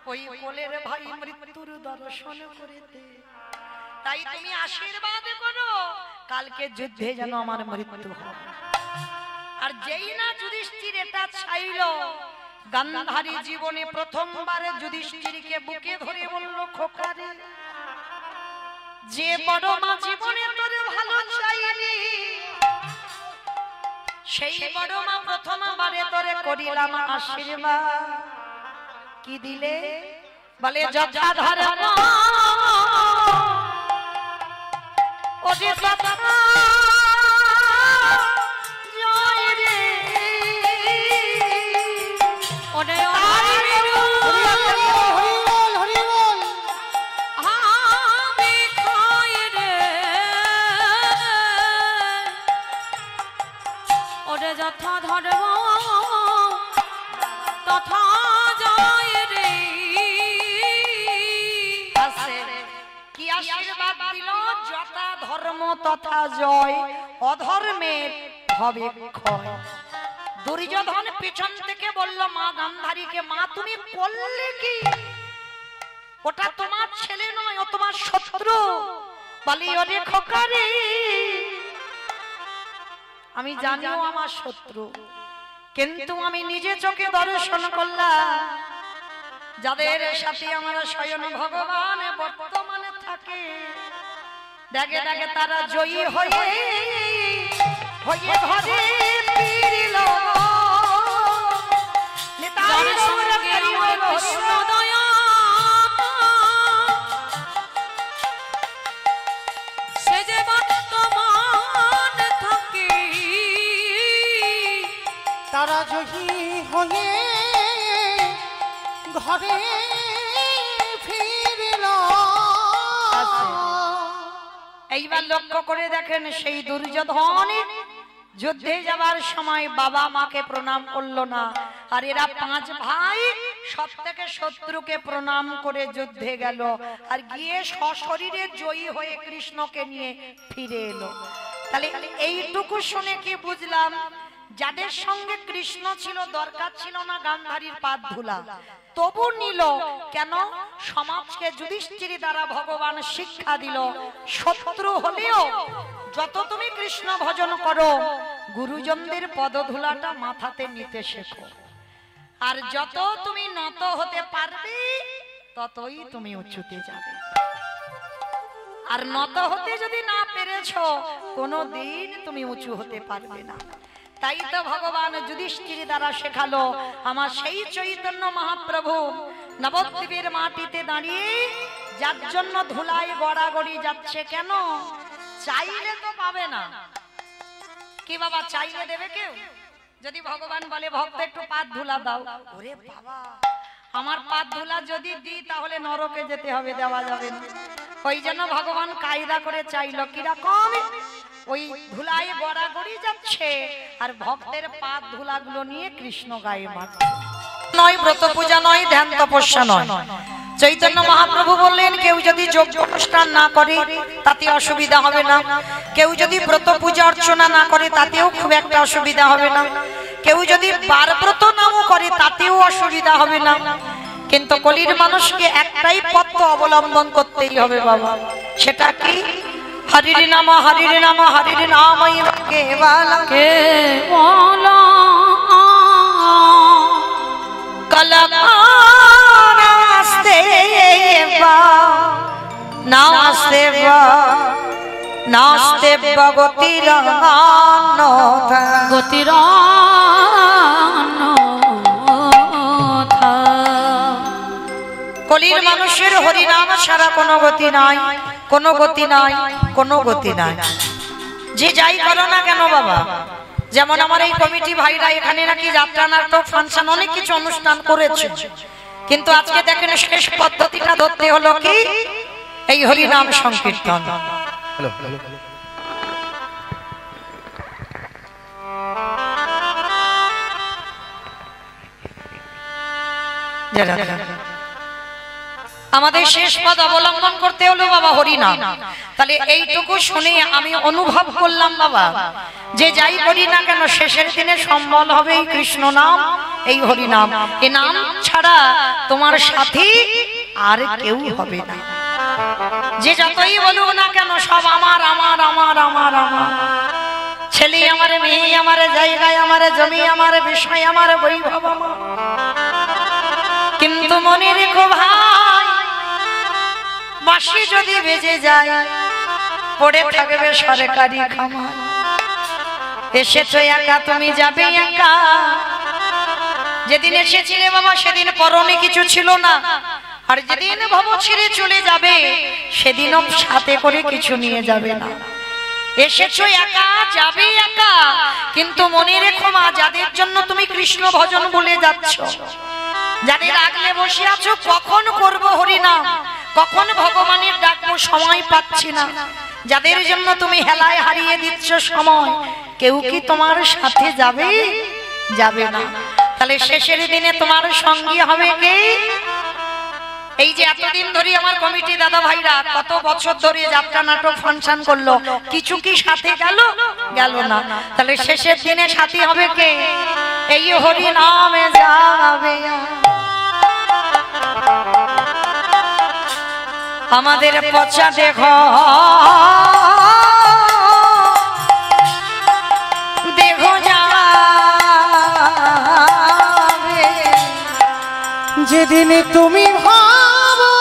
S1: ওই কোলের ভাই মৃত্যুর দর্শন করিতে, তাই তুমি আশীর্বাদ করো কালকে যুদ্ধে যেন আমার মৃত্যু হয়। আর যেই না যুধিষ্ঠির এটা চাইল, গান্ধারী জীবনে প্রথমবার যুধিষ্ঠিরকে বুকে ধরে বলল, খোকারে যে বড় মা জীবনে তোর ভালো চাইলি, সেই বড় মা প্রথমবারে তোরে করিলাম আশীর্বাদ। কি দিলে? বলে যথা ধর্ম ওরে বাবা জয় রে ওরে
S3: যথা ধর্ম তথা জয় রে।
S1: কি আশীর্বাদ দিল? যথা ধর্ম তথা জয়, অধর্মের হবে ক্ষয়। দুর্যোধন পিছন থেকে বলল মা গান্ধারীকে, মা তুমি করলে কি? ওটা তোমার ছেলে নয়, ও তোমার শত্রু। বলি ওরে খোকারে আমি জানিও আমার শত্রু, কিন্তু আমি নিজে চোখে দর্শন করলাম যাদের সাথে আমার স্বয়ং ভগবান বর্তমানে থাকে, দেখে দেখে তারা জয়ী হয়ে হয়ে ঘরে ফিরিল নিতাই গৌর হরি বল
S3: কৃষ্ণ দয়া সে যে বর্তমান থাকে
S2: তারা জয়ী হয়ে ঘরে ফিরল।
S1: এইবার লক্ষ্য করে দেখেন সেই দুর্যোধন যুদ্ধে যাবার সময় বাবা মাকে প্রণাম করলো না, আর এরা 5 ভাই সবথেকে শত্রুকে প্রণাম করে যুদ্ধে গেল, আর গিয়ে সশরীরে জয়ী হয়ে কৃষ্ণকে নিয়ে ফিরে এলো। তাহলে এইটুকু শুনে কি বুঝলাম, যাদের সঙ্গে কৃষ্ণ ছিল দরকার ছিল না গান্ধারীর পাদ ধুলা, তবু নিল কেন? সমাজকে যুধিষ্ঠির দ্বারা ভগবান শিক্ষা দিল, শত্রু হলেও যত তুমি কৃষ্ণ ভজন করো গুরুজনদের পদধুলাটা মাথাতে নিতে শেখো, আর যত তুমি নত হতে পারবে ততই তুমি উচ্চতে যাবে। আর নত হতে যদি না পেরেছো কোনোদিন তুমি উঁচু হতে পারবে না। তাই তো ভগবান যুধিষ্ঠির দ্বারা শেখালো, আমার সেই চৈতন্য মহাপ্রভু নবদ্বীপের মাটিতে দাঁড়িয়ে যার জন্য ধুলায় গড়াগড়ি যাচ্ছে, কেন? চাইলে তো পাবে না। কি বাবা চাইলে দেবে কেউ? যদি ভগবান বলে ভক্ত একটু পাদ ধুলা দাও, ওরে বাবা আমার পাদ ধুলা যদি দিই তাহলে নরকে যেতে হবে, দেওয়া যাবে না। ওই জন্য ভগবান কায়দা করে চাইলো, কিরকম? ওই ধুলায় গড়াগড়ি যাচ্ছে আর ভক্তের পাদ ধুলাগুলো নিয়ে কৃষ্ণ গায়ে মারছে। নয় ব্রত পূজা নয়, ধ্যান তপস্যা নয়। চৈতন্য মহাপ্রভু বললেন, কেউ যদি যজ্ঞ অনুষ্ঠান না করে তাতে অসুবিধা হবে না, কেউ যদি ব্রত পূজা অর্চনা না করে তাতেও খুব একটা অসুবিধা হবে না, কেউ যদি বার ব্রত নাও করে তাতেও অসুবিধা হবে না, কিন্তু কলির মানুষকে একটাই পথ অবলম্বন করতেই হবে বাবা। সেটা কি? হরির নাম হরির নাম হরির নামই কেবল
S3: কেবল
S1: কলমাস্তে নাস্তে নাস্তে গতির
S3: গতির
S1: কলির মানুষের হরিনাম ছাড়া কোনো গতি নাই, কোনো গতি নাই, কোনো গতি নাই। যে যাই করো না কেন বাবা, যেমন আমার এই কমিটি ভাইরা এখানে নাকি যাত্রা নাটক ফাংশন অনেক কিছু অনুষ্ঠান করেছে, কিন্তু আজকে দেখেন শেষ পদ্ধতিটা ধরতে হলো কি? এই হরিনাম সংকীর্তন। আমাদের শেষ পদ অবলম্বন করতে হলো বাবা হরিনাম। তাহলে এইটুকু শুনে আমি অনুভব করলাম বাবা, যে যাই করি না কেন শেষের দিনে সম্বল হবে এই কৃষ্ণ নাম, এই হরিনাম। এই নাম ছাড়া তোমার সাথী আর কেউ হবে না। যে যতই বলুক না কেন সব আমার আমার আমার আমার আমার, ছেলে আমার, মেয়ে আমার, জায়গায় আমার, জমি আমার, বিষয় আমার, বৈভব আমার, কিন্তু মনে রেখো ভাই, বাঁশি যদি বেজে যায় পড়ে থাকবে সরকারি খামার। এসেছো একা, তুমি যাবে একা। যেদিন এসেছিলে বাবা সেদিন পরনে কিছু ছিল না, আর যেদিন ভব ছেড়ে চলে যাবে সেদিনও সাথে করে কিছু নিয়ে যাবে না। এসেছো একা, যাবে একা, কিন্তু মনে রেখো মা, যাদের জন্য তুমি কৃষ্ণ ভজন বলে যাচ্ছ, যাদের আগলে বসে আছো, কখন করব হরিনাম, কখন ভগবানের ডাকবো, সময় পাচ্ছি না, যাদের জন্য তুমি হেলায় হারিয়ে দিচ্ছ সময়, কেউ কি তোমার সাথে যাবে? যাবে না। তাহলে শেষের দিনে তোমার সঙ্গী হবে কে? এই যে এতদিন ধরে আমার কমিটি দাদা ভাইরা কত বছর ধরে যাত্রা নাটক ফাংশন করলো, কিছু কি সাথে গেল? গেল না। তাহলে শেষের দিনে সাথী হবে কে? এই হরি নামে যাবে আমাদের পচা দেখো, দেখো যাবে
S2: যেদিন তুমি ভাবো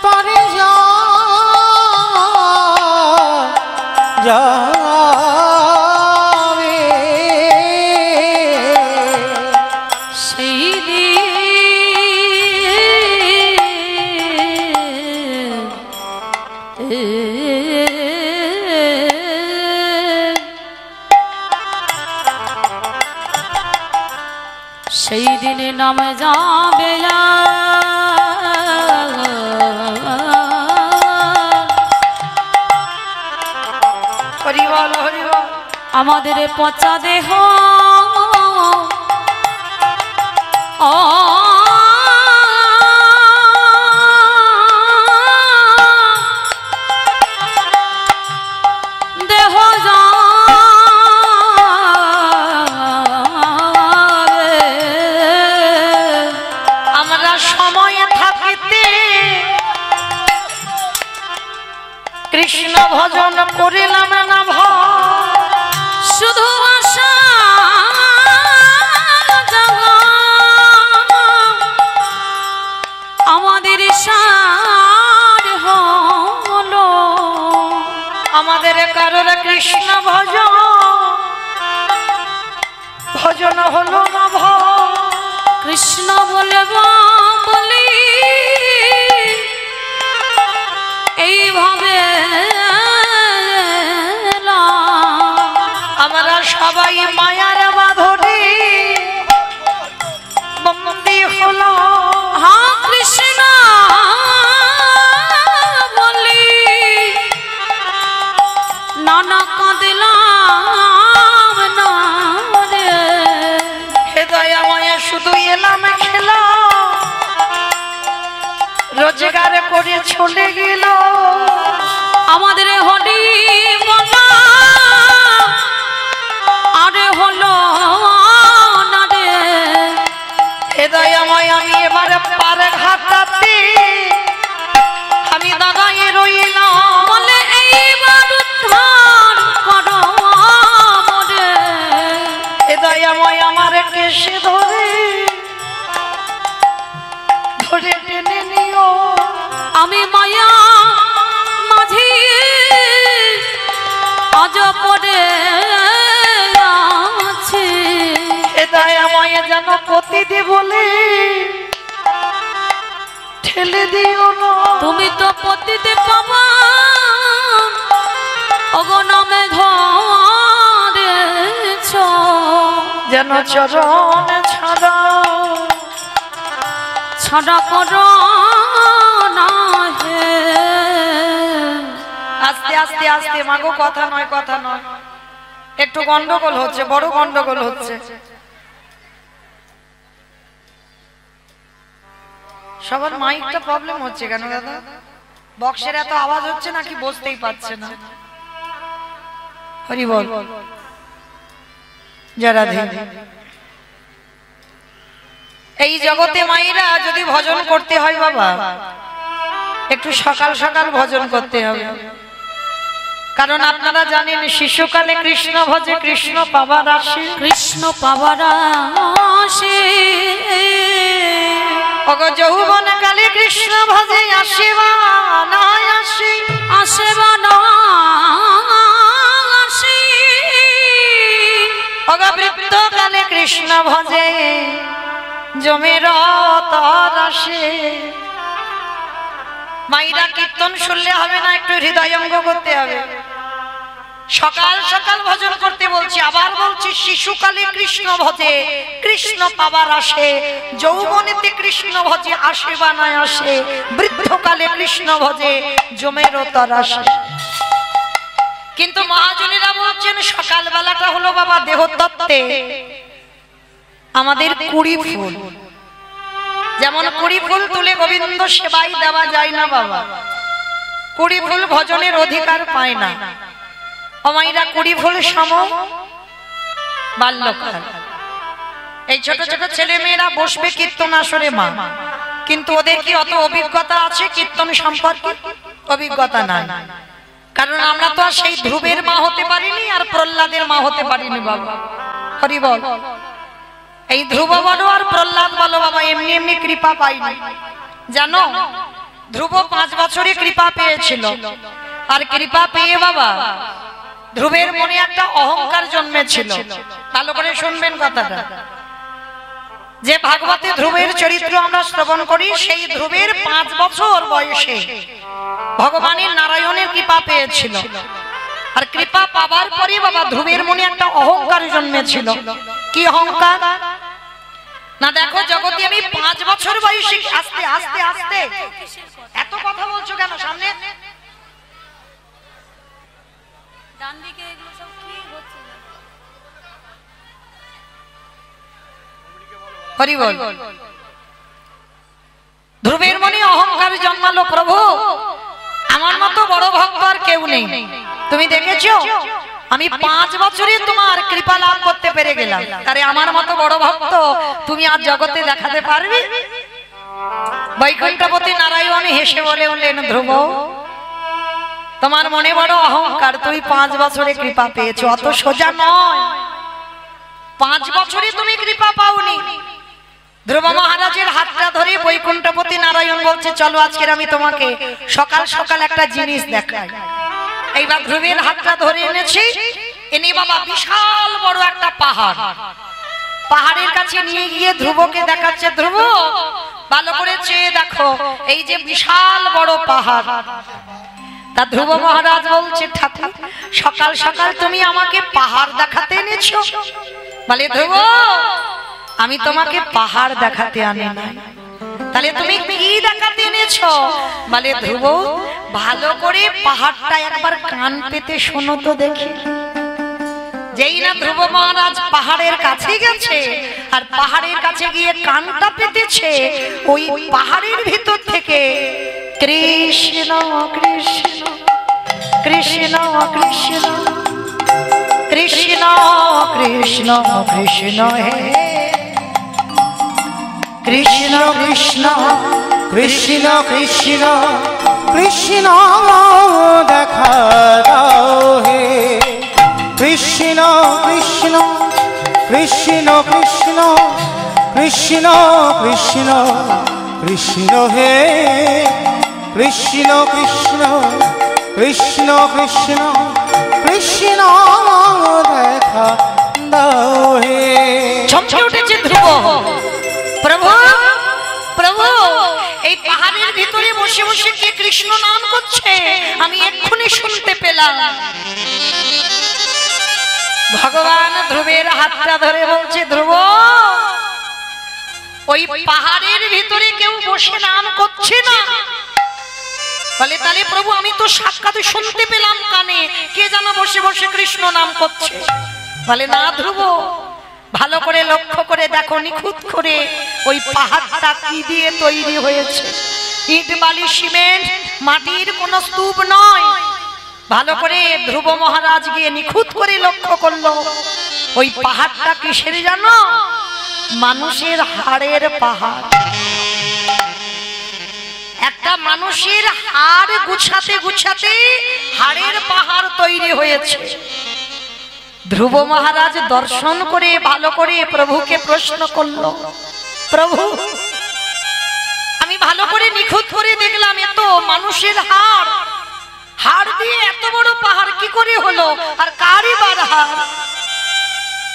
S2: পারে যাবে
S3: সেই সেই দিনে নামে যাবে
S1: হরিবল হরিবল।
S3: আমাদের পচা দেহ দেহ
S1: আমরা সময়ে থাকিতে কৃষ্ণ ভজন করিলাম না ভয়,
S3: শুধু আশা আমাদের সার হলো।
S1: আমাদের কারোর কৃষ্ণ ভজন ভজন হলো না ভয়।
S3: কৃষ্ণ বলব বলি এইভাবে
S1: আমরা সবাই মায়ার বাঁধনে বন্দী হলো।
S3: হা কৃষ্ণ বলি নানা কাঁদলাম না রে।
S1: হৃদয় মায়া শুধু এলাম খেলা রোজগার করে চলে গেল।
S3: আমাদের হলি বলা আরে হলো না রে।
S1: হৃদয়ময় আমি এবারে পার ঘাটাতে আমি দাঁড়াই রইলাম।
S3: বলে এইবার উদ্ধার করো মোরে।
S1: হৃদয়ময় আমার কেশে ধরে ধরে টেনে নিও।
S3: আমি মায়া মাঝি আজ পড়ে আছি।
S1: হৃদয়ময় যেন পতিদি বলে ঠেলে দিও না।
S3: তুমি তো পতিতে পাবা অগনামে ধরেছ।
S1: যেন চরণ ছাড়া
S3: ছাড়া করো না হে।
S1: আস্তে আস্তে আস্তে মাগো, কথা নয় কথা নয়, একটু গন্ডগোল হচ্ছে, বড় গন্ডগোল হচ্ছে। সবার মাইকটা প্রবলেম হচ্ছে কেন দাদা? বক্সের এত আওয়াজ হচ্ছে নাকি বুঝতেই পারছে না। হরি বল। যারা এই জগতে মায়েরা যদি ভজন করতে হয় বাবা, একটু সকাল সকাল ভজন করতে হবে। কারণ আপনারা জানেন শিশুকালে কৃষ্ণ ভজে কৃষ্ণ পাবার আসে।
S3: কৃষ্ণ পাবার আসে
S1: অগো যৌবন কালে কৃষ্ণ ভজে আসিবা না আসে।
S3: আসে বা না আসে।
S1: অগো বৃদ্ধ কালে কৃষ্ণ ভজে জমের তর আসে। মাইরা কীর্তন শুনলে হবে না, একটু হৃদয়ঙ্গ করতে হবে। সকাল সকাল ভজন করতে বলছি, আবার বলছি শিশুকালে কৃষ্ণ ভজে কৃষ্ণ পাবার আসে। যৌবনেতে কৃষ্ণ ভজে আসে বা না আসে। বৃদ্ধকালে কৃষ্ণ ভজে জমের তর আসে। কিন্তু মহাজনেরা বলছেন সকাল বেলাটা হলো বাবা দেহতত্ত্বে আমাদের কুড়ি ফুল। যেমন কুড়ি ফুল তুলে গোবিন্দ সেবাই দেওয়া যায় না বাবা, কুড়ি ফুল ভজনের অধিকার পায় না। অমাইরা কুড়ি ফুল সম বাল্যকাল। এই ছোট ছোট ছেলে মেয়েরা বসবে কীর্তন আসরে মা, কিন্তু ওদের কি অত অভিজ্ঞতা আছে কীর্তন সম্পর্কে? অভিজ্ঞতা নাই। কারণ আমরা তো আর সেই ধ্রুবের মা হতে পারিনি আর প্রহ্লাদের মা হতে পারিনি বাবা। হরি বল। এই ধ্রুব বলো আর প্রহ্লাদ বলো বাবা এমনি এমনি কৃপা পাইনি জানো। ধ্রুব 5 বছরে কৃপা পেয়েছিল, আর কৃপা পেয়ে বাবা ধ্রুবের মনে একটা অহংকার জন্মেছিল। ভালো করে শুনবেন কথাটা, যে ভাগবতে ধ্রুবের চরিত্র আমরা শ্রবণ করি, সেই ধ্রুবের 5 বছর বয়সে ভগবানের নারায়ণের কৃপা পেয়েছিল। আর কৃপা পাবার পরে বাবা ধ্রুবের মনে একটা অহংকার জন্মেছিল। কি অহংকার না, দেখো জগতে আমি 5 বছর বয়সে, আস্তে আস্তে আস্তে এত কথা বলছো কেন? সামনে
S3: ডান দিকে এগুলো সব কি হচ্ছে?
S1: হরি বল। ধ্রুবের মনে অহংকার জন্মালো, প্রভু আমার মতো বড় ভক্ত আর কেউ নেই। তুমি দেখেছো আমি 5 বছরে তোমার কৃপা লাভ করতে পেরে গেলাম, তারে আমার মতো বড় ভক্ত তুমি আজ জগতে দেখাতে পারবে? বৈকুণ্ঠপতি নারায়ণ হেসে বললেন, ধ্রুব তোমার মনে বড় অহংকার, তুমি 5 বছরে কৃপা পেয়েছো, অত সোজা নয়। 5 বছরে তুমি কৃপা পাওনি। ধ্রুব মহারাজের হাতটা ধরে বৈকুণ্ঠপতি নারায়ণ বলছে, চলো আজকের আমি তোমাকে সকাল সকাল একটা জিনিস দেখাই। এইবার ধ্রুবের হাতটা ধরে এনেছি, এনে বাবা বিশাল বড় একটা পাহাড়, পাহাড়ের কাছে নিয়ে গিয়ে ধ্রুবকে দেখাচ্ছে, ধ্রুব ভালো করে চেয়ে দেখো, এই যে বিশাল বড় পাহাড়। তা ধ্রুব মহারাজ বলছে, ঠাকুর সকাল সকাল তুমি আমাকে পাহাড় দেখাতে এনেছো? বলে, ধ্রুব আমি তোমাকে পাহাড় দেখাতে আনি নাই, তাহলে তুমি কি দেখাতে এনেছো? বলে, ধ্রুব ভালো করে পাহাড়টা একবার কান পেতে শোনো তো দেখি। যেই না ধ্রুব মহারাজ পাহাড়ের কাছে গেছে, আর পাহাড়ের কাছে গিয়ে কানটা পেতেছে, ওই পাহাড়ের ভিতর থেকে কৃষ্ণ কৃষ্ণ কৃষ্ণ কৃষ্ণ কৃষ্ণ কৃষ্ণ কৃষ্ণ হে কৃষ্ণ কৃষ্ণ
S2: কৃষ্ণ কৃষ্ণ কৃষ্ণ দেখা দাও হে কৃষ্ণ কৃষ্ণ কৃষ্ণ কৃষ্ণ কৃষ্ণ কৃষ্ণ কৃষ্ণ হে কৃষ্ণ কৃষ্ণ কৃষ্ণ কৃষ্ণ কৃষ্ণ দেখা দাও হে।
S1: চমকে উঠেছে ধ্রুব, প্রভু প্রভু এই পাহাড়ের ভিতরে বসে বসে কে কৃষ্ণ নাম করছে আমি এক্ষুনি শুনতে পেলাম। ভগবান ধ্রুবের হাতটা ধরে বলছে, ধ্রুব ওই পাহাড়ের ভিতরে কেউ বসে নাম করছে না। বলে, তাহলে প্রভু আমি তো সাক্ষাৎ শুনতে পেলাম কানে, কে যেন বসে বসে কৃষ্ণ নাম করছে। বলে, না ধ্রুব ভালো করে লক্ষ্য করে দেখো, নিখুঁত করে ওই পাহাড়টা কি দিয়ে তৈরি হয়েছে। ইট বালি সিমেন্ট মাটির কোনো স্তূপ নয়। ভালো করে ধ্রুব মহারাজ গিয়ে নিখুঁত করে লক্ষ্য করলো, ওই পাহাড়টা কিসের জানো? মানুষের হাড়ের পাহাড়। একটা মানুষের হাড় গুছাতে গুছাতে হাড়ের পাহাড় তৈরি হয়েছে। ধ্রুব মহারাজ দর্শন করে ভালো করে প্রভুকে প্রশ্ন করলো, প্রভু আমি ভালো করে নিখুঁত করে দেখলাম, এত মানুষের হাড়, হাড় দিয়ে এত বড় পাহাড় কি করে হলো, আর কারই বার হাড়?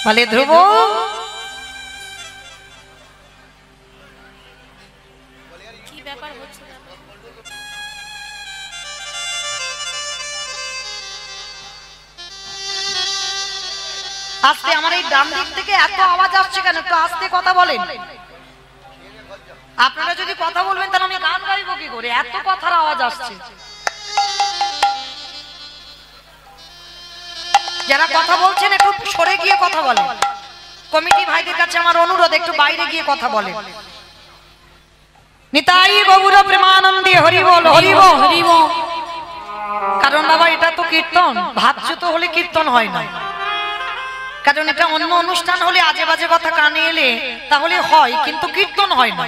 S1: বলে, ধ্রুব
S3: কি ব্যাপার হচ্ছে?
S1: আস্তে, আমার এই ডান দিক থেকে এত আওয়াজ আসছে কেন? একটু আস্তে কথা বলেন। আপনারা যদি কথা বলবেন তাহলে আমি গান গাইবো কি করে? এত কথার আওয়াজ আসছে। যারা কথা বলছেন একটু সরে গিয়ে কথা বলেন। কমিটি ভাইদের কাছে আমার অনুরোধ, একটু বাইরে গিয়ে কথা বলেন। নিতাই গৌর প্রেমানন্দে হরি বল হরি বল হরি বল। কারণ বাবা এটা তো কীর্তন, ভাবচ্যুত হলে কীর্তন হয় না। কারণ এটা অন্য অনুষ্ঠান হলে আজে বাজে কথা কানে এলে তাহলে হয়, কিন্তু কীর্তন হয় না।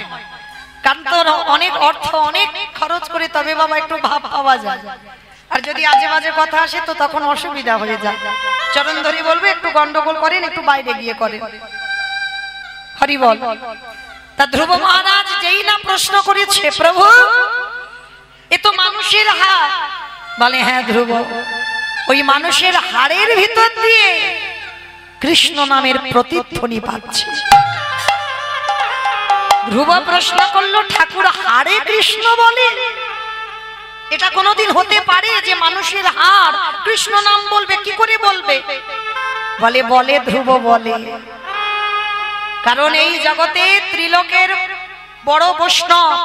S1: কারণ তো অনেক অর্থ অনেক খরচ করে তবে বাবা একটু ভাব পাওয়া যায়। আর যদি আজে বাজে কথা আসে তো তখন অসুবিধা হয়ে যায়। চরণ ধরে বলবে একটু গন্ডগোল করেন, একটু বাইরে গিয়ে করেন। হরি বল। তা ধ্রুব মহারাজ যেই না প্রশ্ন করেছে, প্রভু এ তো মানুষের হাড়, বলে হ্যাঁ ধ্রুব, ওই মানুষের হাড়ের ভিতর দিয়ে কৃষ্ণ নামের প্রতিধ্বনি পাচ্ছে। ধ্রুব প্রশ্ন করলো, ঠাকুর হাড়ে কৃষ্ণ বলে? এটা কোনোদিন হতে পারে যে মানুষের হাড় কৃষ্ণ নাম বলবে? কি করে বলবে? বলে বলে ধ্রুব বলে, কারণ এই জগতে ত্রিলোকের বড় বৈষ্ণব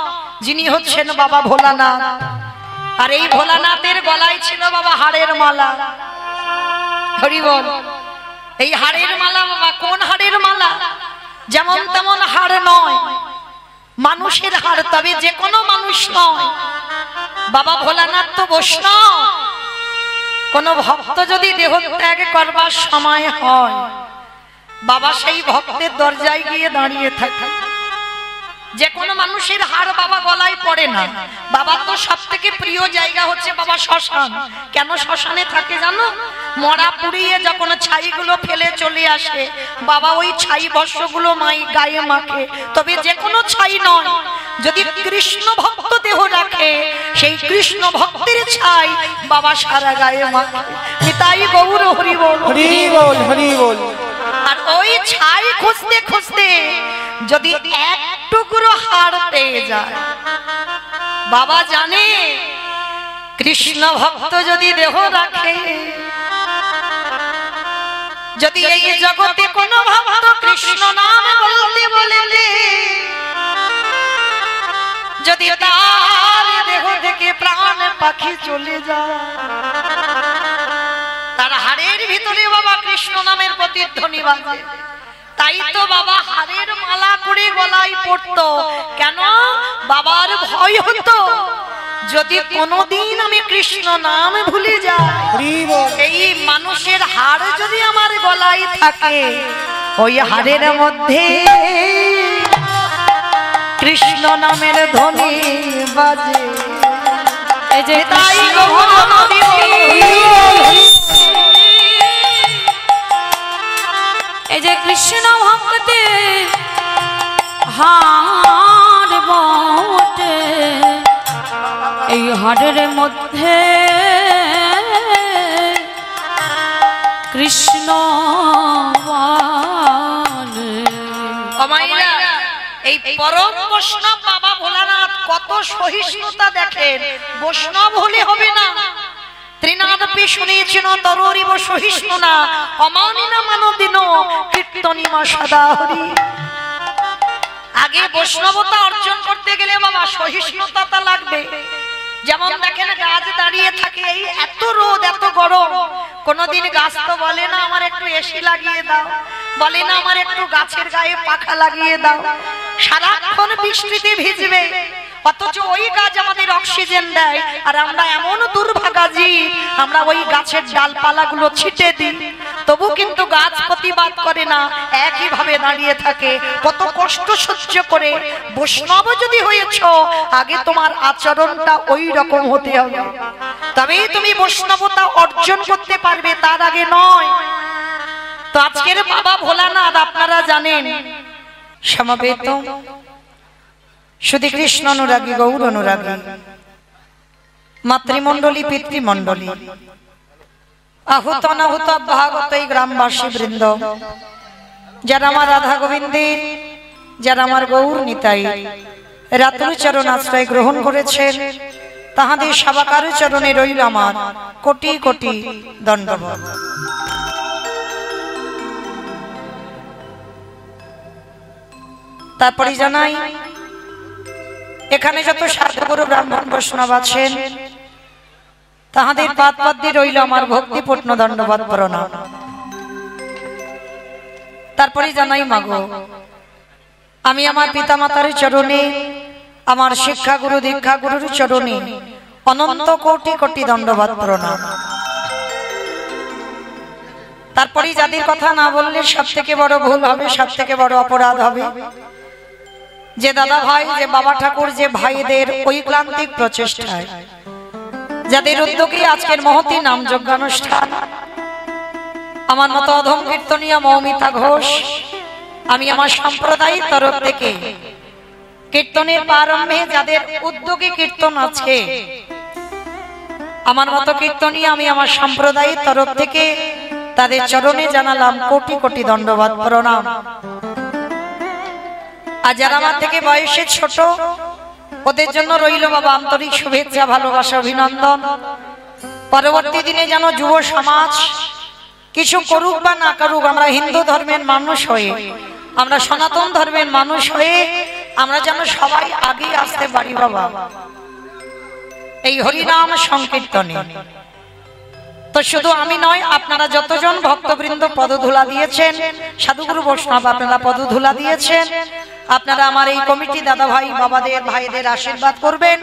S1: যিনি হচ্ছেন বাবা ভোলানাথ, আর এই ভোলানাথের গলায় ছিল বাবা হাড়ের মালা। হরি বল। এই হাড়ের মালা বাবা কোন হাড়ের মালা? যেমন তেমন হাড় নয়, মানুষের হাড়, তবে যে কোনো মানুষ নয়। বাবা ভোলানাথ তো বৈষ্ণব। কোন ভক্ত যদি দেহ ত্যাগ করবার সময় হয়, বাবা সেই ভক্তের দরজায় গিয়ে দাঁড়িয়ে থাকে। যে কোনো মানুষের হাড় বাবা গলায় পড়ে না। বাবা তো সব থেকে প্রিয় জায়গা হচ্ছে বাবা শ্মশান। কেন শ্মশানে থাকে জানো? মরা পুড়িয়ে যখন ছাইগুলো ফেলে চলে আসে, বাবা ওই ছাই বর্ষগুলো মাই গায়ে মাখে। তবে যে কোনো ছাই নয়, যদি কৃষ্ণ ভক্ত দেহ রাখে, সেই কৃষ্ণ ভক্তের ছাই বাবা সারা গায়ে মাখে। তাই গৌর হরি বল,
S2: হরি বল, হরি বল।
S1: আর ওই ছাই খুঁজতে খুঁজতে যদি এক টুকরো হাড় পেয়ে যায়, বাবা জানে কৃষ্ণ ভক্ত যদি দেহ রাখে, যদি এই জগতে কোনো ভক্ত কৃষ্ণ নাম বলতে বলতে যদি তার দেহ থেকে প্রাণ পাখি চলে যায়, তার হাড়ের ভিতরে বাবা কৃষ্ণ নামের প্রতিধ্বনি বাজে। তাই তো বাবা হাড়ের মালা করে গলায় পড়তো। কেন? বাবার ভয় হতো যদি কোনোদিন আমি কৃষ্ণ নাম ভুলে যাই, এই মানুষের হাড় যদি আমার গলায় থাকে, ওই হাড়ের মধ্যে কৃষ্ণ নামের ধ্বনি বাজে। এই যে তাই
S3: এই যে কৃষ্ণ ভক্তে হাড় বটে, এই হাড়ের মধ্যে কৃষ্ণ
S1: এই পরম বৈষ্ণব বাবা ভোলানাথ কত সহিষ্ণুতা দেখেন। বৈষ্ণব হলে হবে না, ত্রিনাদপি শুনেছেন তরুরিব সহিষ্ণুনা অমানিনা মানদিনো কীর্তনিমা সদা হরি। আগে বৈষ্ণবতা অর্জন করতে গেলে বাবা সহিষ্ণুতা লাগবে। যেমন দেখেন গাছ দাঁড়িয়ে থাকে, এই এত রোদ এত গরম, কোনদিন গাছ তো বলে না আমার একটু এসি লাগিয়ে দাও, বলে না আমার একটু গাছের গায়ে পাখা লাগিয়ে দাও। সারাক্ষণ বৃষ্টিতে ভিজবে, অথচ ওই গাছ আমাদের অক্সিজেন দেয়। আর আমরা এমন দুর্ভাগা জীব, আমরা ওই গাছের ডালপালাগুলো ছিটে দিই, তবু কিন্তু গাছ প্রতিবাদ করে না, একই ভাবে দাঁড়িয়ে থাকে। কত কষ্ট সহ্য করে। বৈষ্ণব যদি হয়েছ, আগে তোমার আচরণটা ওই রকম হতে হবে, তবেই তুমি বৈষ্ণবতা অর্জন করতে পারবে, তার আগে নয়। তো আজকের বাবা ভোলানাথ আপনারা জানেন, সমবেত শুধু কৃষ্ণ অনুরাগী, গৌর অনুরাগী, মাতৃমণ্ডলী পিতৃমণ্ডলী, আহুত অনাহুত ভাগবত এই গ্রামবাসী বৃন্দ, যারা আমার রাধা গোবিন্দের, যারা আমার গৌর নিতাই রাতুল চরণ আশ্রয় গ্রহণ করেছেন, তাহাদের সবাকার চরণে রইল আমার কোটি কোটি দণ্ডবত। তারপরে জানাই, এখানে যত সাধুগুরু ব্রাহ্মণ বৈষ্ণব আছেন, তাহাদের পাদ পদ্মে রইল আমার ভক্তিপূর্ণ দণ্ডবত প্রণাম। তারপরে জানাই, মাগো আমি আমার পিতামাতার চরণে, আমার শিক্ষা গুরু দীক্ষা গুরুর চরণে অনন্ত কোটি কোটি দণ্ডবত প্রণাম। তারপরে যাদের কথা না বললে সব থেকে বড় ভুল হবে, সব থেকে বড় অপরাধ হবে, যে দাদা ভাই, যে বাবা ঠাকুর, যে ভাইদের ঐক্লান্তিক প্রচেষ্টায়, যাদের উদ্যোগে আজকের মহতী নাম যজ্ঞানুষ্ঠান, আমার মতো অধম কীর্তনিয়া মৌমিতা ঘোষ, আমি আমার সম্প্রদায়ের তরফ থেকে কীর্তনের প্রারম্ভে যাদের উদ্যোগে কীর্তন আছে, আমার মতো কীর্তনী আমি আমার সম্প্রদায়ের তরফ থেকে তাদের চরণে জানালাম কোটি কোটি দণ্ডবাদ প্রণাম। আর যারা আমার থেকে বয়সে ছোট, ওদের জন্য রইল বাবা আন্তরিক শুভেচ্ছা, ভালোবাসা, অভিনন্দন। পরবর্তী দিনে যেন যুব সমাজ কিছু করুক বা না করুক, আমরা হিন্দু ধর্মের মানুষ হয়ে, আমরা সনাতন ধর্মের মানুষ হয়ে আমরা যেন সবাই আগে আসতে পারি বাবা এই হরিনাম সংকীর্তনে। তো শুধু আমি নয়, আপনারা যতজন ভক্তবৃন্দ পদধূলা দিয়েছেন, সাধুগুরু বৈষ্ণব আপনারা পদধূলা দিয়েছেন, আপনারা আমার এই কমিটি দাদা ভাই বাবাদের ভাইদের আশীর্বাদ করবেন,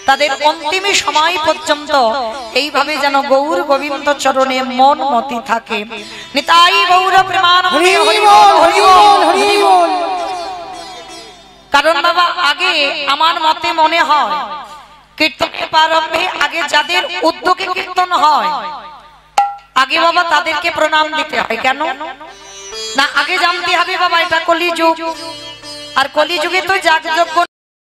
S1: তাদের অন্তিম সময় পর্যন্ত এইভাবে যেন গৌর গোবিন্দ চরণে মন মতি থাকে। নিতাই গৌর প্রেমানন্দে হরি বল, হরি বল, হরি বল। কারণ বাবা আগে আমার মতে মনে হয় কীর্তনের প্রারম্ভে আগে যাদের উদ্যোগে কীর্তন হয় আগে বাবা তাদেরকে প্রণাম দিতে হয়। কেন না? আগে জানতে হবে বাবা এটা কলিযুগ, আর কলিযুগে তো যাগযজ্ঞ